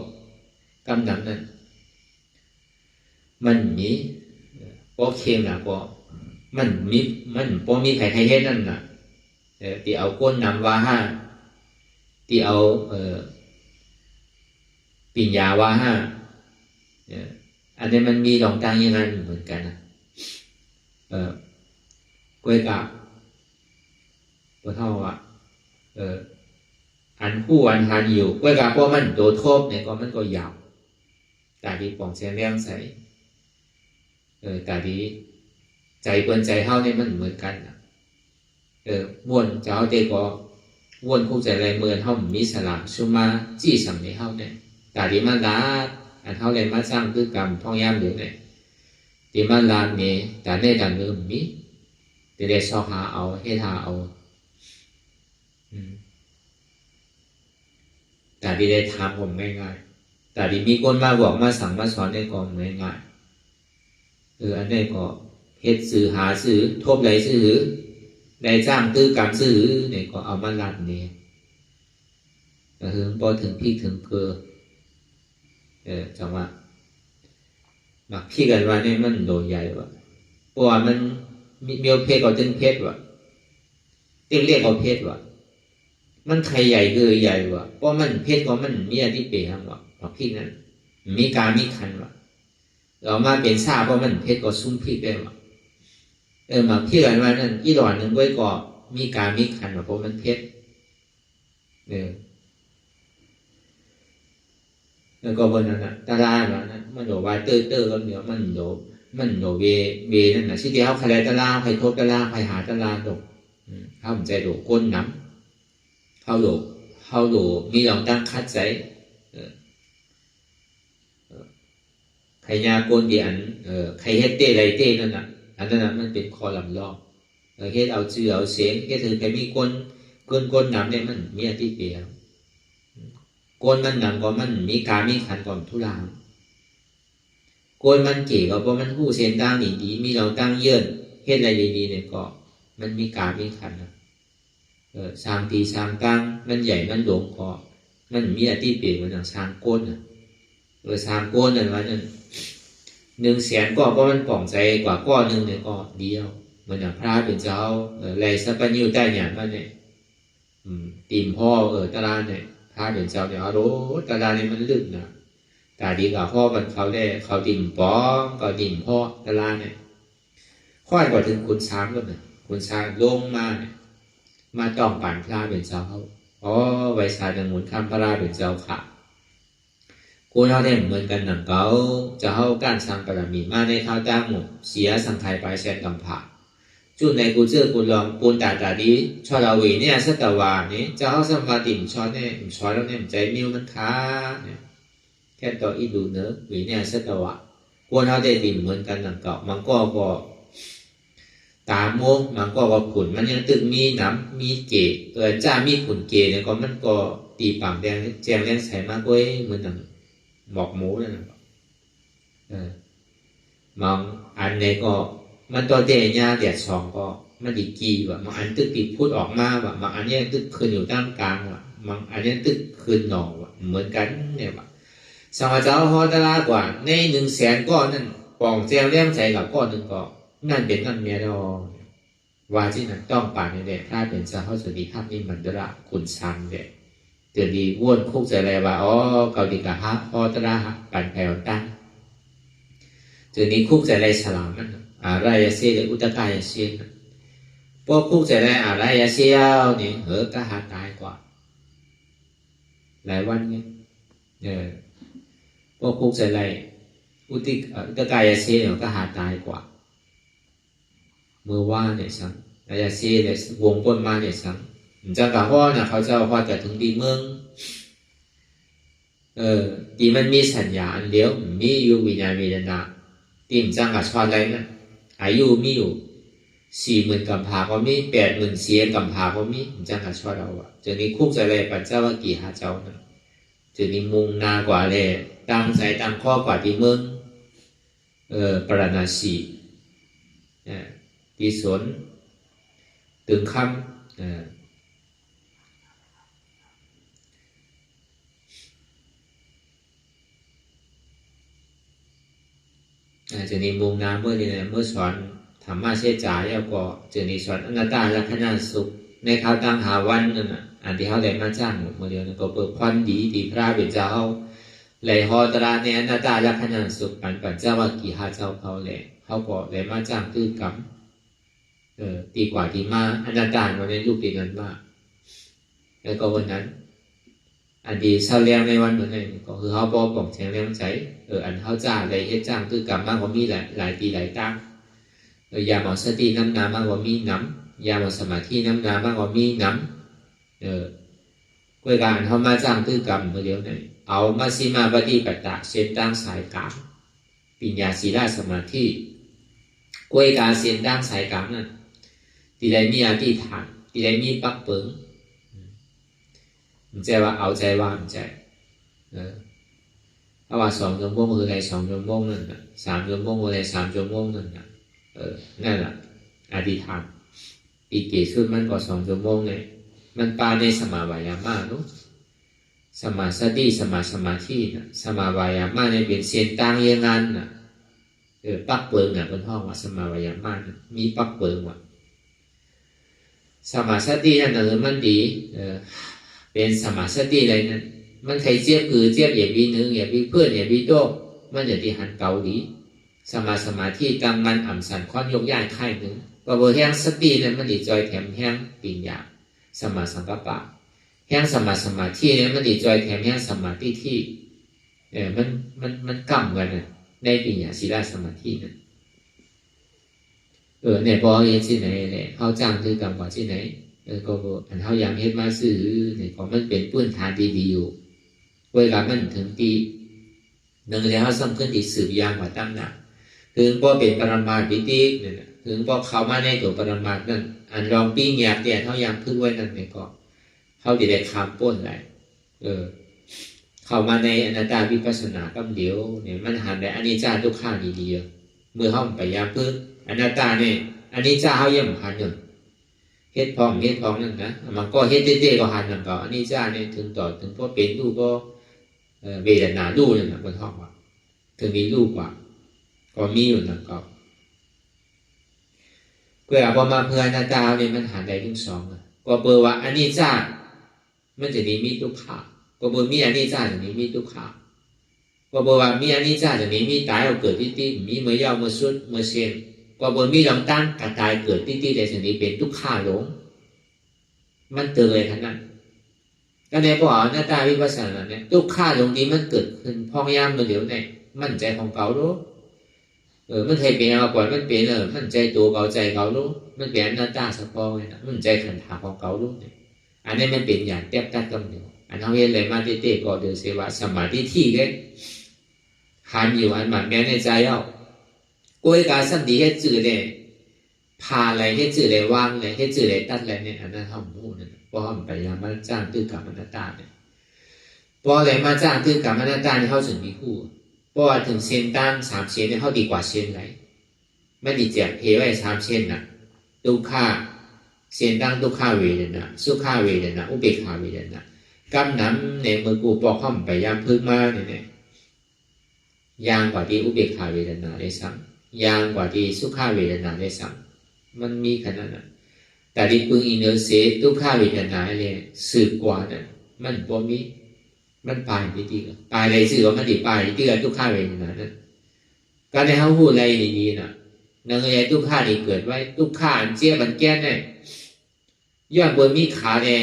กำลังนั้นมันมีพอเค็มนะพอมันพอมีไข่เฮ็ดนั่นน่ะที่เอาก้นนำว่าห้าที่เอาปิญญาว่าห้าอันนี้มันมีหลงตางอย่างนั้นเหมือนกันนะกล้วยกับตัวเท่าอ่ะอันผู้อันทานอยู่กล้วยกับเพราะมันตัวทบเนี่ยก็มันก็ยาวแต่ที่ปองเสียงเลี้ยงใส่แต่ที่ใจเปิ้นใจเฮาเนี่ยมันเหมือนกันนะม่วนเจ้าเตก็ม่วนคู่ใจแรงเมือนเฮามีสลามซุมาจี้สังในเฮาเนี่ยแต่ที่มันลาอันเฮาเลยมาสร้างคือกรรมท่องยามเดี๋ยวเนี่ยที่มันลาเนี่ยแต่ในดันเดิมมีแต่ได้ซอกหาเอาเฮ็ดหาเอา แต่ที่ได้ทำผมง่ายๆแต่ที่มีคนมาบอกมาสั่งมาสอนได้ก็ง่ายๆอันนี้ก็เฮ็ดสื่อหาสื่อทบไหลสื่อได้จ้างตื้อกรรมสื่อเนี่ยก็เอามาลัดเนี่ยพอถึงพี่ถึงเกลือจังหวะมักพี่กันว่าเนี่ยมันโดใหญ่วะเพราะว่ามันมีเพศก็ตึงเพศวะตึงเรียกเอาเพศวะมันใครใหญ่คือใหญ่วะเพราะมันเพศก็มันมีอธิเปย์วะมักพี่นั้นมีการมีคันวะเรามาเป็นซาเพราะมันเพศก็ซุ่มพี่ได้วะมักพี่กันว่านั่นอีหลอนหนึ่งไว้ก็มีการมีคันวะเพราะมันเพศแล้วก็บนนั้นนะตาลาแบบนั้นมันโดว่าเตอร์ก็เดี๋ยวมันโดเวนั่นนะที่เดียวใครตาลาใครทบตาลาใครหาตาลาดกเขาใจโดก้นน้ำเขาโดมีลองตั้งคัดใจใครยาก้นดีอันใครเฮ็ดเต้ไรเต้นั่นน่ะอันนั้นมันเป็นคอลำลอกเฮ็ดเอาชื่อเอาเสียงเฮ็ดถือใครมีก้นน้ำเนี่ยมันมีอธิเปียก้นมันหนังก็มันมีการมีขันก่อนทุลางก้นมันเก๋ก็เพราะมันหู้เส้นตั้งดีมีเราตั้งเยื่นเฮ็ดอะไรดีๆเนี่ยก็มันมีการมีขันนะสร้างตีสร้างตั้งมันใหญ่มันหลวงก็มันมีอธิเปียมันอย่างสร้างก้นนะสร้างก้นนั่นว่านั่น100,000ก็เพราะมันป่องใจกว่าก้อนนึงเนี่ยก็เดียวมันอย่างพระเป็นเจ้าไรสัปนิวใต้หยาดมันเนี่ยตีมพ่อตลาดเนี่ยพระเป็นเจ้าเนี่ยเอาโรตลาดเนี่ยมันลึกนะแต่ดีกว่าพ่อมันเขาได้เขาดิ่มป้องเขาดิ่มพ่อตลาดเนี่ยค่อยกว่าถึงคุณช้างก็เนี่ยคุณช้างลงมาเนี่ยมาต้องปั่นพระเป็นเจ้าเขาไว้สายหมุนคำพระเป็นเจ้าค่ะกูเขาได้เหมือนกันหนังเขาจะเข้าการสร้างปรมีมาในข้าวตั้งหมดเสียสังขายไปแสนกำผาจุดในกูเจอกูลองปูนตาดีชอเราวีเนี่ยสัตวานี่จะเข้าสมาติมช้อนเนี่ยช้อนแล้วเนี่ยใจมิวมันค้าเนี่ยแค่ต่ออีดูเนื้อวีเนี่ยสัตวะกูเขาได้ติ่มเหมือนกันหนังเก่ามันก็ตาโมงมันก็ขุนมันยังตึกมีน้ำมีเกศจ้ามีขุนเกศเนี่ยก็มันก็ตีปากแดงแจงแรงใส่มากกว่าเหมือนหนังหมอกหมูนั่นนะมองอันนี้ก็มันตัวเดียร์เดียดสองก็มันดีกีว่ะบางอันตึกปีพูดออกมาว่ะบางอันนี้ตึกคืนอยู่ตั้งกลางว่ะบางอันนี้ตึกคืนหน่อว่ะเหมือนกันเนี่ยว่ะสมัยเจ้าฮอตลากว่าใน100,000ก้อนนั่นปองเจียวเลี้ยงใจกับก้อนหนึ่งก็นั่นเป็นนั่นเมียดอว่าที่นั่นต้องป่านเนี่ยถ้าเป็นเจ้าเขาสวัสดีครับนี่มันดละคุณชันเนี่ยเดี๋ยวดีว้วนคุกใจอะไรว่าเกาดีกะฮะฮอตลาปั่นแผ่วตั้งเดี๋ยวนี้คุกใจอะไรฉลามมันอะไรยาเสียอุตกายาเสียพวกคุกใจอะไรอะไรยาเสียนี่ก็หาตายกว่าหลายวันเนี่ยพวกคุกใจอะไรอุตกายาเสียก็หาตายกว่าเมื่อว่าเนี่ยสังยาเสียเนี่ยวงก้นมาเนี่ยสังจะกล่าวว่าเนี่ยเขาจะว่าจะถึงดีเมืองดีมันมีสัญญาณเดียวมีอยู่วิญญาณมีนาตีมจังกับชอนอะไรนะอายุมีอยู่40,000กำพาก็มี80,000เสียกำพาก็มีจังกับชอนเราอ่ะจะนี้คุกใจอะไรปัจเจ้าว่ากี่หาเจ้านะจะนี้มุงนากว่าเลยตั้งใจตั้งข้อกว่าที่เมืองปรณาสีที่สวนตึงคำจะนี้มุงนาเมื่อนี้เมื่อสอนธรรมะเสียจ่ายแล้วก็จะนี้สอนอนัตตาลักษณะสุขในข้าวตั้งหาวันนั่นน่ะอันที่เขาได้มาจ้างเมื่อเดียวก็เปิดควันดีพระเป็นเจ้าไหลหอตราในอนัตตาลักษณะสุขปัญจวัคคีย์หาเจ้าเขาเลยเขาก็ได้มาจ้างคือกรรมดีกว่าที่มาอนัตตาเราในรูปดีนั้นมากแล้วก็วันนั้นอันดีเศร้าเลี้ยงในวันเหมือนกันก็คือเขาบอกบอกแทงเลี้ยงใจอันเขาจ้าได้เฮ็ดจ้างคือกรรมมากกว่ามีหลายปีหลายตั้งยาหมอสติน้ำน้ำมากกว่ามีน้ำยาหมอสมาธิน้ำน้ำมากกว่ามีน้ำกวยการเขามาจ้างคือกรรมเมื่อเดียวเนี่ยเอามาสิมาปฏิบัติเส้นตั้งสายกรรมปัญญาศีลสมาธิกวยการเส้นตั้งสายกรรมนั่นที่ได้มีอธิษฐานที่ได้มีปักเปิง唔ใจว่าเอาใจว่า唔ใจถ้าว่า2 ชั่วโมงคือได้2 ชั่วโมงนั่นน่ะ3 ชั่วโมงคือได้3 ชั่วโมงนั่นน่ะนั่นแหละอธิษฐานปีเกศขึ้นมันก็2 ชั่วโมงเนี่ยมันปาในสมาวายามะเนาะสมาสติสมาธินะสมาวายามะเนี่ยเป็นเส้นต่างอย่างนั้นน่ะปักเปิงน่ะเป็นห้องว่าสมาวายามะมีปักเปิงว่าสมาสตินั่นมันดีเป็นสมาสติอะไรนั่นมันใครเจี๊ยบคือเจี๊ยบอย่าบีหนึ่งอย่าบีเพื่อนอย่าบีโต้มันจะที่หันเกาหลีสมาธิกำมันอ่ำสันค้อนยกย้ายค่ายหนึ่งก็เบอร์แห้งสตินั่นมันดีจอยแถมแห้งปิญญาสมาสังกัปปะแห้งสมาธิเนี่ยมันดีจอยแถมแห้งสมาธิที่มันกำกันนะในปิญญาศีลสมาธินั่นเนี่ยพอเห็นที่ไหนเนี่ยเขาจ้างคือกำกว่าที่ไหนก็อันเขายังเห็นมาซื้อเนี่ยของมันเป็นพื้นฐานดีๆอยู่เวลามันถึงปีหนึ่งแล้วเขาสำคัญที่สืบยางกว่าตั้งหนักถึงพอเป็นปรมาภิติเนี่ยถึงพอเขามาในตัวปรมานั่นอันรองปีเงียบเนี่ยเขายังพึ่งไว้นั่นเนี่ยก็เขาจะได้คำป้นอะไรเข้ามาในอนัตตาวิปัสสนาก็เดียวเนี่ยมันหันได้อนิจจาทุกข้าดีๆเมื่อเขาไปยามพึ่งอนัตตาเนี่ยอนิจจาเขายังหันอยู่เฮ็ดพองนั่นนะมันก็เฮ็ดเต้ๆก็หันนั่นก็อนิจจาเนี่ยถึงต่อถึงพอเป็นรูปก็เวทนารูปนั่นนะบนห้องว่าถึงมีรูปว่าก็มีอยู่นั่นก็เพื่อพอมาเพื่ออนัตตาเนี่ยมันหันได้ทั้งสองก็เปิดว่าอนิจจามันจะมีทุกข์ก็เปิดมีอนิจจาจะมีทุกข์ก็เปิดว่ามีอนิจจาจะมีตายเอาเกิดที่มีเมื่อยาวเมื่อสุดเมื่อเสียนก็บนมีลำตั้งกระจายเกิดที่ในชนิดเป็นทุกข้าหลงมันเตือนเลยทั้งนั้นก็ในบ่อหน้าตาวิปัสสนาเนี่ยทุกข้าหลงนี้มันเกิดขึ้นพองยามเดี๋ยวเนี่ยมั่นใจของเขารู้มันเคยเป็นมาก่อนมันเป็นมั่นใจตัวเขาใจเขารู้มันเป็นหน้าตาสปองเลยนะมั่นใจขันถาของเขารู้เนี่ยอันนี้มันเป็นอย่างแทบตัดกำเดียวอันเขาเห็นเลยมาเต้ๆก็เดือดเสวะสมาธิที่เล็กหันอยู่อันหมันแม้ในใจเอาကိုယ်ကစံဒီရဲ့ကျူလေพาอะไรให้จื่อเลยว่างเลยให้จื่อเลยตัดเลยเนี่ยอันนั้นเขาพูดเนี่ยพอมันไปยังมาจ้างตื้อกรรมนาตาเนี่ยพออะไรมาจ้างตื้อกรรมนาตาเนี่ยเขาถึงมีคู่เพราะว่าถึงเซนตั้ง3 เซนเนี่ยเขาดีกว่าเซนไหนไม่ดีเจ็บเพไว้3 เซนน่ะทุกข้าเซนตั้งทุกข้าเวรนะสุข้าเวรนะอุเบกขาเวรนะกำน้ำในมือกูปอกข้อมไปยามพึ่งมาเนี่ยยางกว่าที่อุเบกขาเวรนะได้ซ้ำยางกว่าที่สุขาเวทนาได้ซ้ำมันมีขนาดนั้นแต่ที่พึงอินเนอร์เซทุกขาเวทนาเลยสืบกว่านั้นมันบ่มีมันปลายดีๆปลายอะไรสื่อว่ามันดีปลายที่ทุกขาเวทนานั้นการในเขาพูดอะไรดีๆน่ะนั่งไงทุกขาที่เกิดไว้ทุกขาอันเจี๊ยบมันแก้เนี่ยย้อนบนมีขาเนี่ย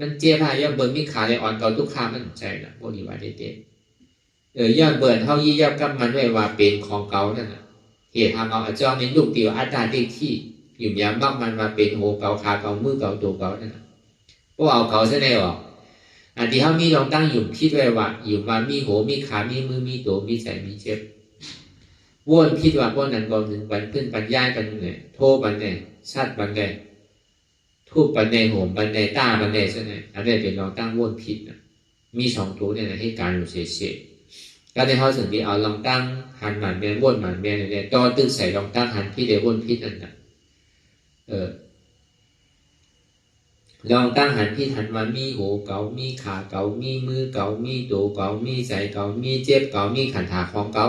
มันเจี๊ยบย้อนบนมีขาเนี่ยอ่อนต่อทุกขามันใจนะพวกนี้ว่าเด็ดย้อนเบิร์นเท่ายี่ยับกับมันไว้ว่าเป็นของเก่านั่นน่ะเหตุทางเอาอาจารย์ในลูกเดียวอัตตาที่อยู่ยามบักมันมาเป็นโหเก่าขาเก่ามือเก่าตัวเก่านั่นนะพวกเอาเก่าซะแน่หรออันที่เขามีลองตั้งอยู่คิดไว้ว่าอยู่มามีโหมีขามีมือมีตัวมีใจมีเจ็บวนคิดว่าพวกนั้นก็หนึ่งปันขึ้นปันย่ายปันเนี่ยโทปันเนี่ยชัดปันเนี่ยทูบปันเนี่ยโหมปันเนี่ยต้าปันเนี่ยซะเนี่ยอันนี้เป็นลองตั้งวนผิดนะมี2 ตัวเนี่ยให้การอยู่เฉยก็ในเขาถึงที่เอาลองตั้งหันหมันเมียนวนหมันเมียนเนี่ยต่อตึกใส่ลองตั้งหันที่เดี๋ยววนพิษนั่นน่ะลองตั้งหันพิษหันมามีโหเก่ามีขาเก่ามีมือเก่ามีตัวเก่ามีใจเก่ามีเจ็บเก่ามีขันถาของเก่า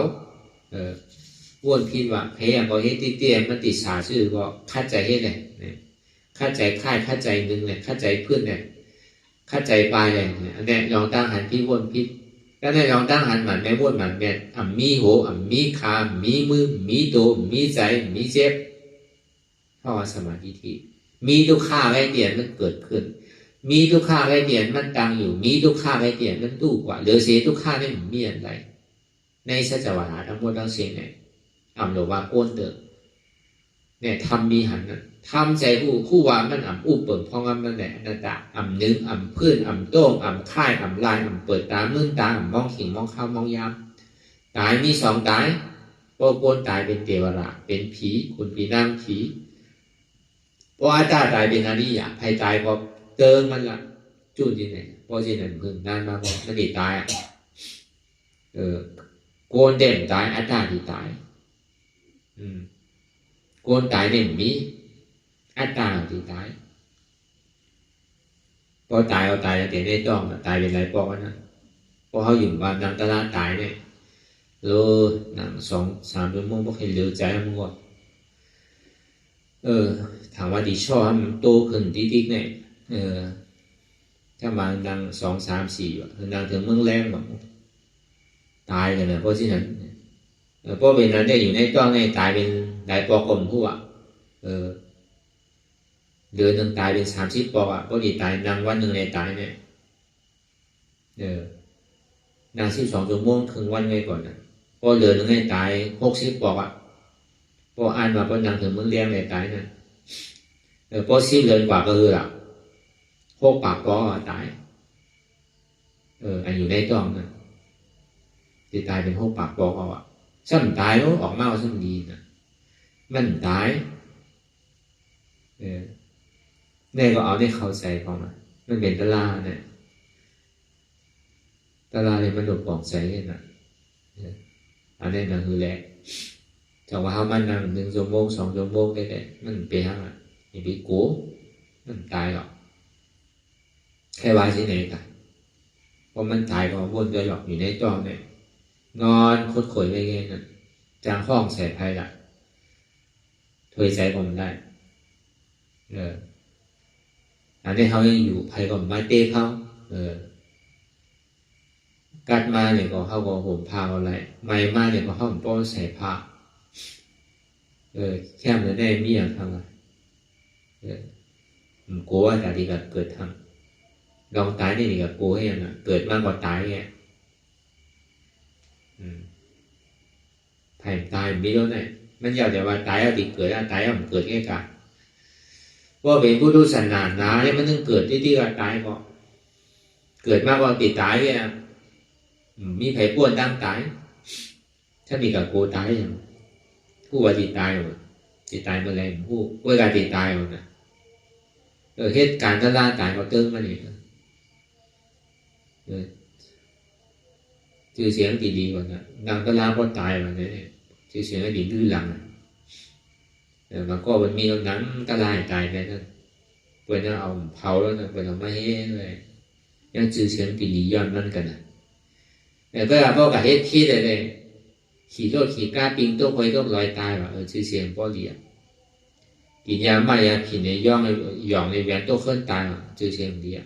วนพิษว่าพยายามก็เฮ็ดเตี้ยมันติดสาชื่อก็คัดใจเฮ็ดเลยคัดใจค่ายคัดใจหนึ่งเลยคัดใจเพื่อนเลยคัดใจปลายเลยอันนี้ลองตั้งหันพิษวนพิษก็ได้ลองตั้งหันหมันแม่วนหมันแม่มีโหมีขามีมือมีตัวมีใจมีเจ็บเพราะว่าสมาธิที่มีทุกข้าไว้เตียนมันเกิดขึ้นมีทุกข้าไว้เตียนมันตั้งอยู่มีทุกข้าไว้เตียนมันตู้กว่าเหลือเสียทุกข้าเนี่ยมันมีอะไรในสัจวาทั้งหมดทั้งสิ้นเนี่ยหรือว่าโอนเติมเนี่ยทำมีหันนั้นทำใจคู่ว่ามันอุปเปิดพองมันแหละนั่นแหละนึงเพื่อนโต้งค่ายลายเปิดตามื่นตามองขิงมองข้าวมองยามตายมี2 ตายโปนตายเป็นเทวราเป็นผีคุณผีนั่งผีพออาจารย์ตายเป็นอริยะภัยตายพอเติมมันละ จุดที่ไหนเพราะฉะนั้นพึ่งนานมาพอมันดีตายโกนเด่นตายอัตตาที่ตายโกนตายเด่นมีอัตตาที่ตายพอตายเอาตายแต่ได้ต้องตายเป็นไรปอกนะพอเขาอยู่บ้านนางตลาดตายเนี่ยหนัง2-3 ชั่วโมงพวกเห็นเหลือใจมันก็ถามว่าดีชอบมันโตขึ้นติ๊กๆเนี่ยถ้ามาดัง2-3-4ดังถึงเมืองแรงแบบตายกันนะเพราะฉะนั้นเพราะเป็นนั้นได้อยู่ในต้องในตายเป็นหลายปอกลมผู้เดือนหนึ่งตายเป็น30 ปอกเพราะดีตายดังวันหนึ่งในตายเนี่ยนาง12 ชั่วโมงถึงวันไว้ก่อนนะพอเหลือหนึ่งในตาย60 ปอกพออ่านมาพอนางถึงเมืองแรงในตายนะพอ10 เดือนกว่าก็คือ6 ปากปอตายอันอยู่ในต้องนะที่ตายเป็น6 ปากปอซ้ำตายแล้วออกมาซ้ำดีนะมันตายนี่ก็เอาได้เข้าใจพอมันเป็นตลาเนี่ยตลาเนี่ยมันหลุดปอกใจเนี่ยนะอันนี้นั่นคือแหละจากว่าเขามันนั่ง1 ชั่วโมง 2 ชั่วโมงได้แต่มันเปลี่ยนอย่าไปโก้มันตายหรอกแค่ว่าที่ไหนกันเพราะมันตายก็วนตัวหยอกอยู่ในจอเนี่ยนอนคดข่อยไปเงี้ยนะจางห้องใส่ไพ่ละถวยใจผมได้อันนี้เขายังอยู่ไพ่ก็มาเต้เขากัดมาเนี่ยก็เขาก็ห่มผ้าอะไรไม่มาเนี่ยก็เขาห่มป้อนใส่ผ้าแค่มันได้มีอย่างทำกลัวแต่ดีกับเกิดทำลองตายนี่ดีกับกลัวให้ยังเกิดมากกว่าตายเนี่ยไผ่ตายมีแล้วเนี่ยมันอยากจะว่าตายเอาติเกิดตายเอาเกิดแค่กันว่าเป็นผู้ดูสันนานนะเนี่ยมันต้องเกิดที่กับตายก็เกิดมากกว่าติดตายเนี่ยมีไผ่ป้วนตั้งตายถ้ามีกับโกตายอย่างผู้ว่าติดตายหมดติดตายเมื่อไรผู้ว่าการติดตายหมดนะเหตุการณ์ท่าล่าตายก็เติมมาเนี่ยชื่อเสียงดีๆก่อนนะดังท่าล่าก็ตายมาเนี่ยชื่อเสียงดีดื้อหลังมันก็มันมีตรงนั้นท่าล่าตายไปนั่นเพื่อนเอาเผาแล้วนะเพื่อนเอาไม่ให้เลยยังชื่อเสียงดีย้อนนั่นกันนะแต่ก็พวกกับเหตุคิดเลยขี่โตขี่กล้าปิงโตคอยก็ลอยตายว่ะชื่อเสียงป้อเดียกินยาไม่ยาผิดในย่องหย่องในแหวนโตขึ้นตายว่ะชื่อเสียงเดีย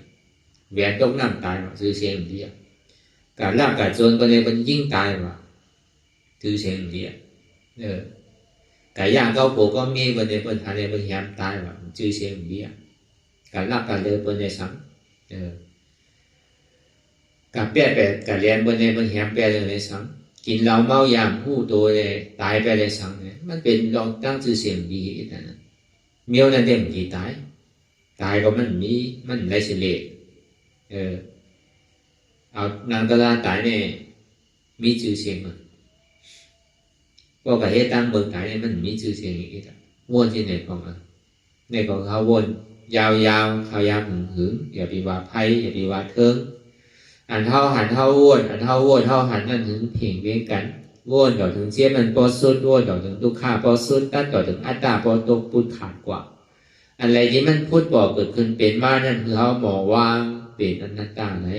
แหวนโตน้ำตายว่ะชื่อเสียงเดียการลากการโจรไปเลยมันยิ่งตายว่ะชื่อเสียงเดียการย่างเก้าโผก็มีวันในวันทันในวันยามตายว่ะชื่อเสียงเดียการลากการเลือวันในซ้ำการแปะการเรียนวันในวันยามแปะเลยในซ้ำกินเหล้าเมายามหู้ตัวเลยตายไปเลยซ้ำเนี่ยมันเป็นลองตั้งชื่อเสียงดีนะเมียวนั่นเด็กกี่ตายก็มันไรเฉลี่ยเอานางตลาตายเนี่ยมีชื่อเสียงมั้งก็ประเทศตั้งเมืองตายเนี่ยมันมีชื่อเสียงอีกวนที่ไหนของในของเขาวนยาวเขายาวหึงอย่าไปว่าไพ่อย่าไปว่าเทิงอันเท่าหันเท่าวนอันเท่าวนเท่าหันนั่นถึงเพ่งเวียงกันวนต่อถึงเชี่ยมันปอสุดวนต่อถึงทุกขาปอสุดตัดต่อถึงอัตตาปอตกพุทธขาดกว่าอะไรที่มันพูดบอกเกิดขึ้นเป็นมานั่นคือเขาหมอว่างเป็นอนัตตาไหน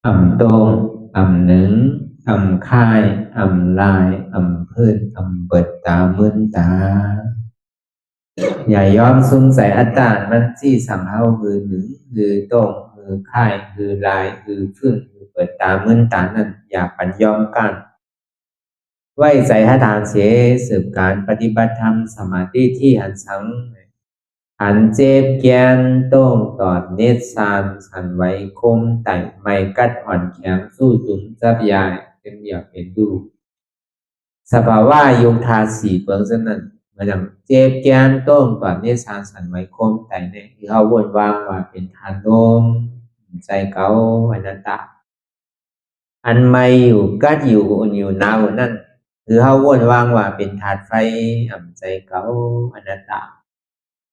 โตงหนึ่งค่ายลายพื้นเปิดตามึนตาอย่ายอมสงสัยอัตตามันที่สังเฮาคือหนึ่งคือโตงคือค่ายคือลายคือพื้นคือเปิดตามึนตานั่นอย่าปัญยอมกันไว้ใจให้ทานเสียสืบการปฏิบัติธรรมสมาธิที่หันสังหันเจ็บแกนโต้งตอดเนตรสานสันไว้คมไต่ไม่กัดอ่อนแข็งสู้ตุนจับยายเป็นอยากเป็นดูสภาวะยุคทาสีเปิงสนั่นมันยังเจ็บแกนโต้งตอดเนตรสานสันไว้คมไต่เนี่ยที่เขาวนวางว่าเป็นทานลมใจเก่าอนัตตาอันไม่อยู่กัดอยู่อุ่นอยู่หนาวนั่นคือเขาวนวางว่าเป็นธาตุไฟใจเก่าอนัตตา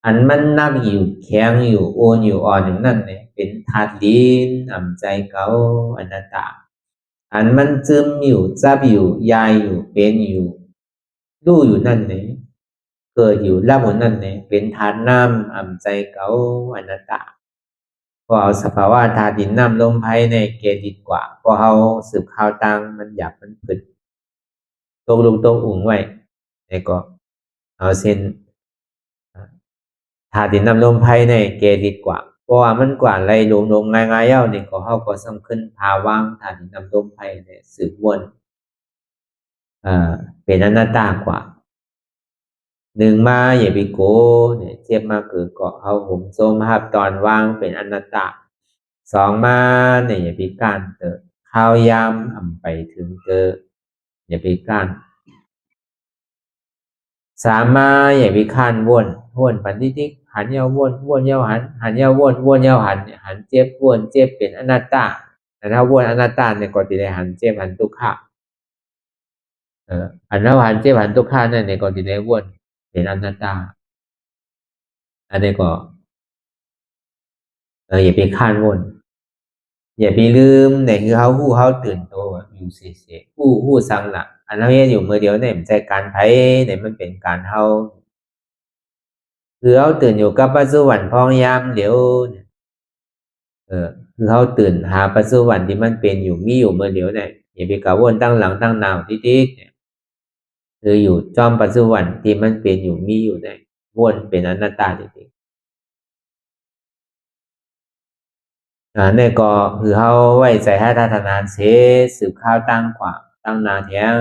อันมันนักอยู่แข็งอยู่โอนอยู่อ่อนอย่างนั้นเนี่ยเป็นธาตุดินใจเก่าอนัตตาอันมันซึมอยู่จับอยู่ยายอยู่เป็นอยู่รู้อยู่นั่นเนี่ยเกิดอยู่รับอยู่นั่นเนี่ยเป็นธาตุน้ำใจเก่าอนัตตาพอเอาสภาวะธาตุดินน้ำลมไพ่ในเกดีกว่าพอเอาสืบข่าวตังมันอยากมันผึดตกลงตกอุ่งไว้แล้วก็เอาเส้นธาตุดินน้ำลมไพ่ในเกดีกว่าเพราะว่ามันกว่าไรลงง่ายๆเย้านี่ก็เขาก็สำคัญภาวะธาตุดินน้ำลมไพ่เนี่ยสืบวนเป็นอนัตตากว่าหนึ่งมาอย่าไปโกเนี่ยเทียบมาคือก็เอาหุ่มโซมภาพตอนว่างเป็นอนัตตาสองมาเนี่ยอย่าไปก้านเตอข้าวยำไปถึงเตออย่าไปก้านสามมาอย่าไปข้านวนปันทิกหันเยาวนเยาหันเยาวนเยาหันเจ็บวนเจ็บเป็นอนัตตาแต่ถ้าวนอนัตตาเนี่ยก็จะได้หันเจ็บหันทุกขะหันแล้วหันเจ็บหันทุกขะนั่นเนี่ยก็จะได้วนเป็นอนัตตาอันนี้ก็อย่าไปข้านวนอย่าไปลืมเนี่ยคือเขาตื่นตัวอยู่เสียผู้สังหลักอันนั้นอยู่มือเดียวเนี่ยมันใจการไพ่เนี่ยมันเป็นการเฮาคือเขาตื่นอยู่กับปัจจุบันพองยามเดี๋ยวเนี่ยคือเขาตื่นหาปัจจุบันที่มันเป็นอยู่มีอยู่เมื่อเดียวเนี่ยอย่าไปกะวนตั้งหลังตั้งนาวติ๊กเนี่ยคืออยู่จอมปัจจุบันที่มันเป็นอยู่มีอยู่เนี่ยวนเป็นอนัตตาจริงๆเนี่ยก็คือเขาไว้ใจให้ทัศนานเสสืบข้าวตั้งกว่าตั้งนาแทง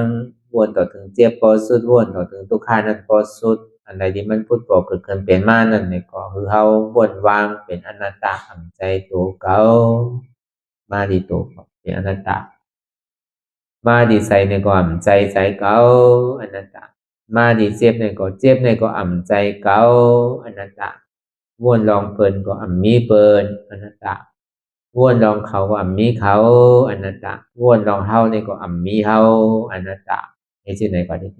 วนต่อถึงเจ็บปอสุดวนต่อถึงทุกขานั้นปอสุดอะไรที่มันพูดบอกเกิดขึ้นเป็นมานั่นเนี่ยก็คือเขาวนวางเป็นอนัตตาทำใจตัวเก่ามาดีตัวเป็นอนัตตามาดีใส่ในก็อ่ำใจเก่าอนัตตามาดีเจ็บในก็เจ็บในก็อ่ำใจเก่าอนัตตาวนลองเปินก็อ่ำมีเปินอนัตตาวนลองเขาก็อ่ำมีเขาอนัตตาวนลองเฮาในก็อ่ำมีเฮาอนัตตานี่ชื่อไหนก็ได้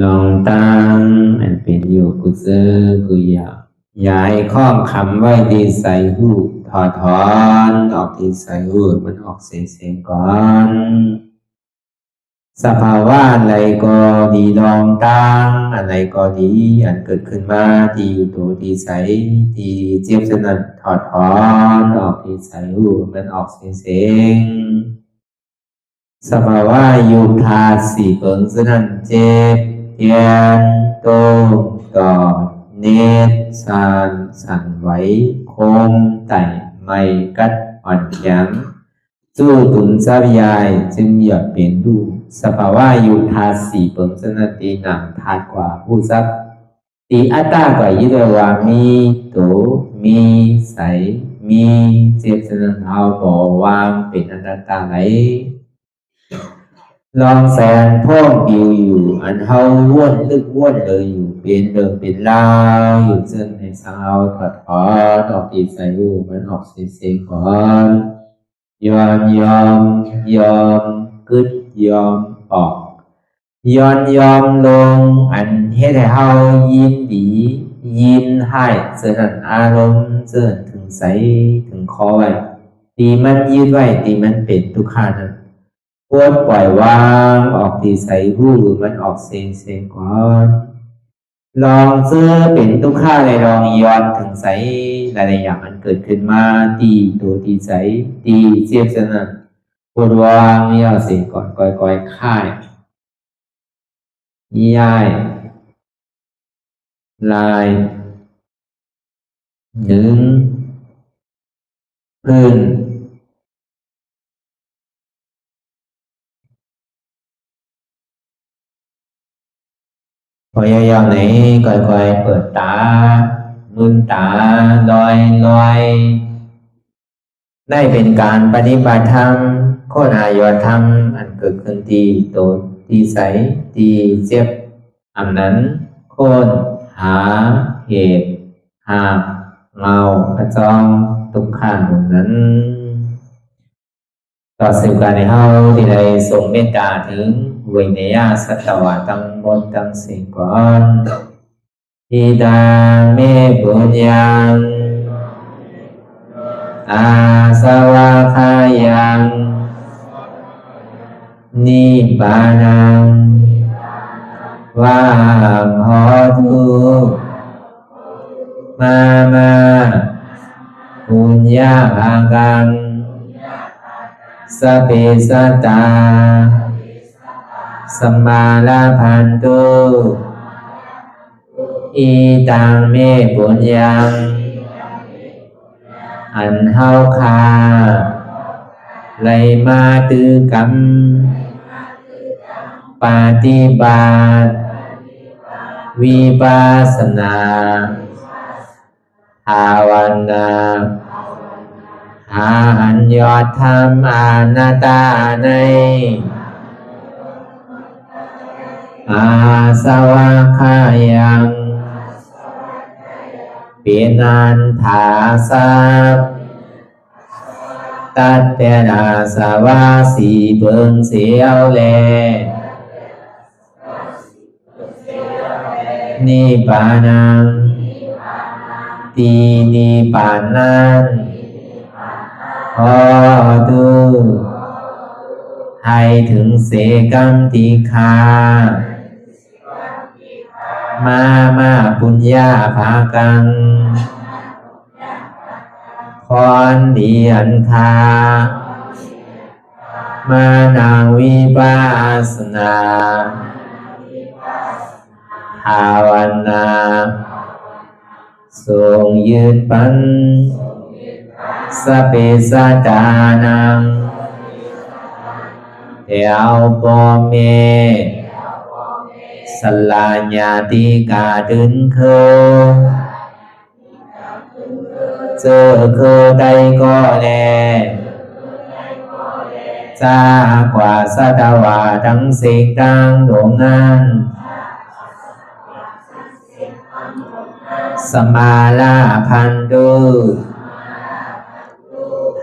ลองตั้งอันเป็นอยู่กุศลกุยาย้ายข้องคำไว้ที่ใส่หูถอดถอนออกที่ใส่หูมันออกเสียงก่อนสภาวะอะไรก็ดีลองตั้งอะไรก็ดีอันเกิดขึ้นมาที่อยู่ตัวที่ใส่ที่เจ็บสนั่นถอดถอนออกที่ใส่หูมันออกเสียงสภาวะอยู่ธาตุสี่เปิงสนั่นเจ็บเทียนโตกอดเนตรสานสั่นไหวโคมไต่ไม่กัดอ่อนแข็งสู้ตุนซับยายจึงหยดเปลี่ยนดูสภาวะอยู่ธาตุสี่เปิงสนั่นตีหนังธาตุกว่าผู้ซับตีอัตตากว่ายึดว่ามีโตมีใสมีเจ็บสนั่นเอาบ่วางเป็นอนัตตาไหลลองแสนพ่องปิวอยู่อันเฮาว่นลึกว่นเลยอยู่เป็นเดิมเป็นลาวอยู่จนในสาวถอดถอนออกตีใส่รูมันออกเสียงก่อนยอมกึดยอมออกยอมลงอันเฮ็ดให้เฮายินดียินให้เจริญอารมณ์เจริญถึงใสถึงคอไว้ตีมันยืดไว้ตีมันเป็นทุกขานั้นปวดปล่อยวางออกที่ใส่หูมันออกเสียงก่อนลองเจอเป็นทุกข้าเลยลองย้อนถึงใส่หลายอย่างมันเกิดขึ้นมาตีตัวที่ใส่ตีเจียบสนั่นปวดวางย่อเสียงก่อนก่อยค่ายย้ายลายดึงพื้นพอยาวๆไหนก่อยเปิดตาลืมตาลอยได้เป็นการปฏิบัติธรรมโคหายอดธรรมอันเกิดขึ้นที่โตที่ใสที่เจ็บอันนั้นโคนหาเหตุหาเงากระจองทุกข้างนั้นต่อสืบการในเฮาที่ได้ส่งเมตตาถึงวิเนยสัตวะตั้งบนตั้งสิ่งก่อนอิดาเมปุญญังอาสวะคายังนิพพานังวาหอตุมาปุญญาภากังสเปสัตตาสัมมาลาภันตุอิตังเมปุญญังอันเฮาคาไลมาตือกรรมปฏิบัติวิปัสสนาภาวนาหาอันยอดธรรมอนัตตาในอาสวะคายังเป็นอันถาสัพตัดแต่นาสวะสีเบิงเสียวแลนิพพานังตีนิพพานังขอดูให้ถึงเสกัมติคามาปุญญาภากังคอนดีอันคามานางวิปัสสนาภาวนาทรงยืดปันสเปสัตตานังเทวปเมสลาญาติกาดึนเคเจอคือใดก็แลจากว่าสัตวาทั้งสิ่งต่างดวงงานสมาลาพันตุ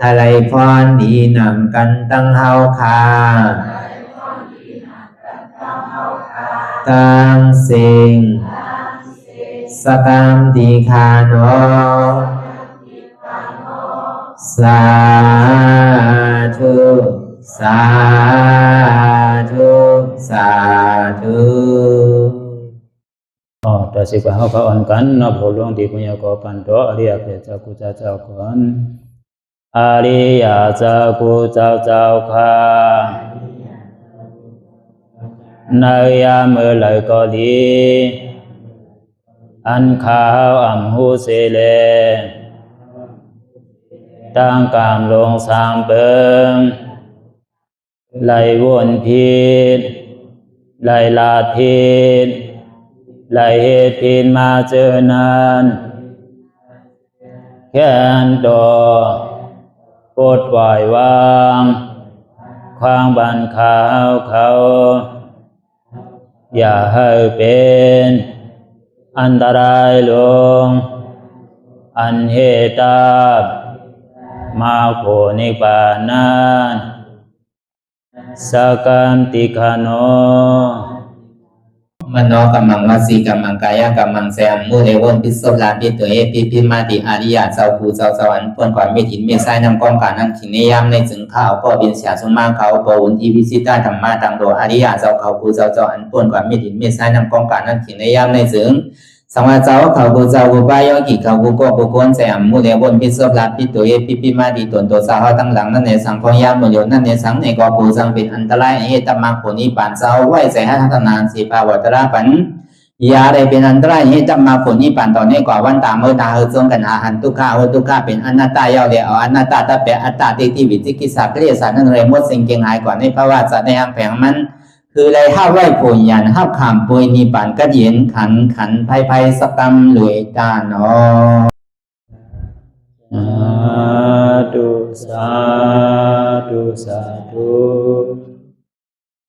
อะไรพรดีนำกันตั้งเฮาคา ตามสิ่งสกรรมติคาโนสาธุสาธุสาธุ ต่อสิกว่าเฮาพระอ่อนกันเนาะพระหลวงที่ปุญญาก็ปันโตอริยเพศเจ้ากูเจ้าก่อนอริยเจ้ากูเจ้าค่ะในยามเมื่อไหร่ก็ดีอันข้าวอ่ำหูเสเลตั้งกามลงสามเปิงไหลวนพิษไหลลาพิษไหลเหตุพิษมาเจอนั้นแค่นดอปลดปล่อยวางความบันขาวเขาอย่าให้เป็นอันตรายลงอันเหตุมาโผนิปานันสกรรมติคาโนมโนกัมมังวสีกัมมังกายกัมมังแสมมุเรวนพิศลาภิตัวเอปิพิมาติอาริยะเจ้าภูเจ้าสวรรค์พ้นก่อนเมถินเมษายนำกองการนั่งขินในยามในถึงข้าวก็บินเสียสุมาเขาปวุนทีพิสิตาธรรมะตังโดอาริยะเจ้าเขาภูเจ้าสวรรค์พ้นก่อนเมถินเมษายนำกองการนั่งขินในยามในถึงสังวาเจ้าเขาภูเจ้าภูปายกิเขาภูโกภูโกนแสมมุเรวนพิศลาภิตัวเอปิพิมาติตนตัวสาวตั้งหลังนั่นในสังพยามโยนั่นในสังในกอภูสังเป็นอันตรายเหตุมรรคผลนิพพานเจ้าไหวใส่ให้ทัศนานสีภาวตระปันยาได้เป็นอันตรายให้จำมาผลนิพพานต่อเนื่องกว่าวันตามเมื่อตาเฮจงกันหาหันทุกข้าทุกข้าเป็นอนัตตาเยาเดียวอนัตตาตาเป็นอัตตาที่วิจิกิสาเกลียสารนั่นเลยมดสิ่งเก่งหายกว่าในภาวะสัตว์ในอังแผงมันคือไรห้าไหวผลยันห้าขามปุยนิพพานก็เย็นขันภัยสกรรมรวยตาเนาะสาธุสาธุ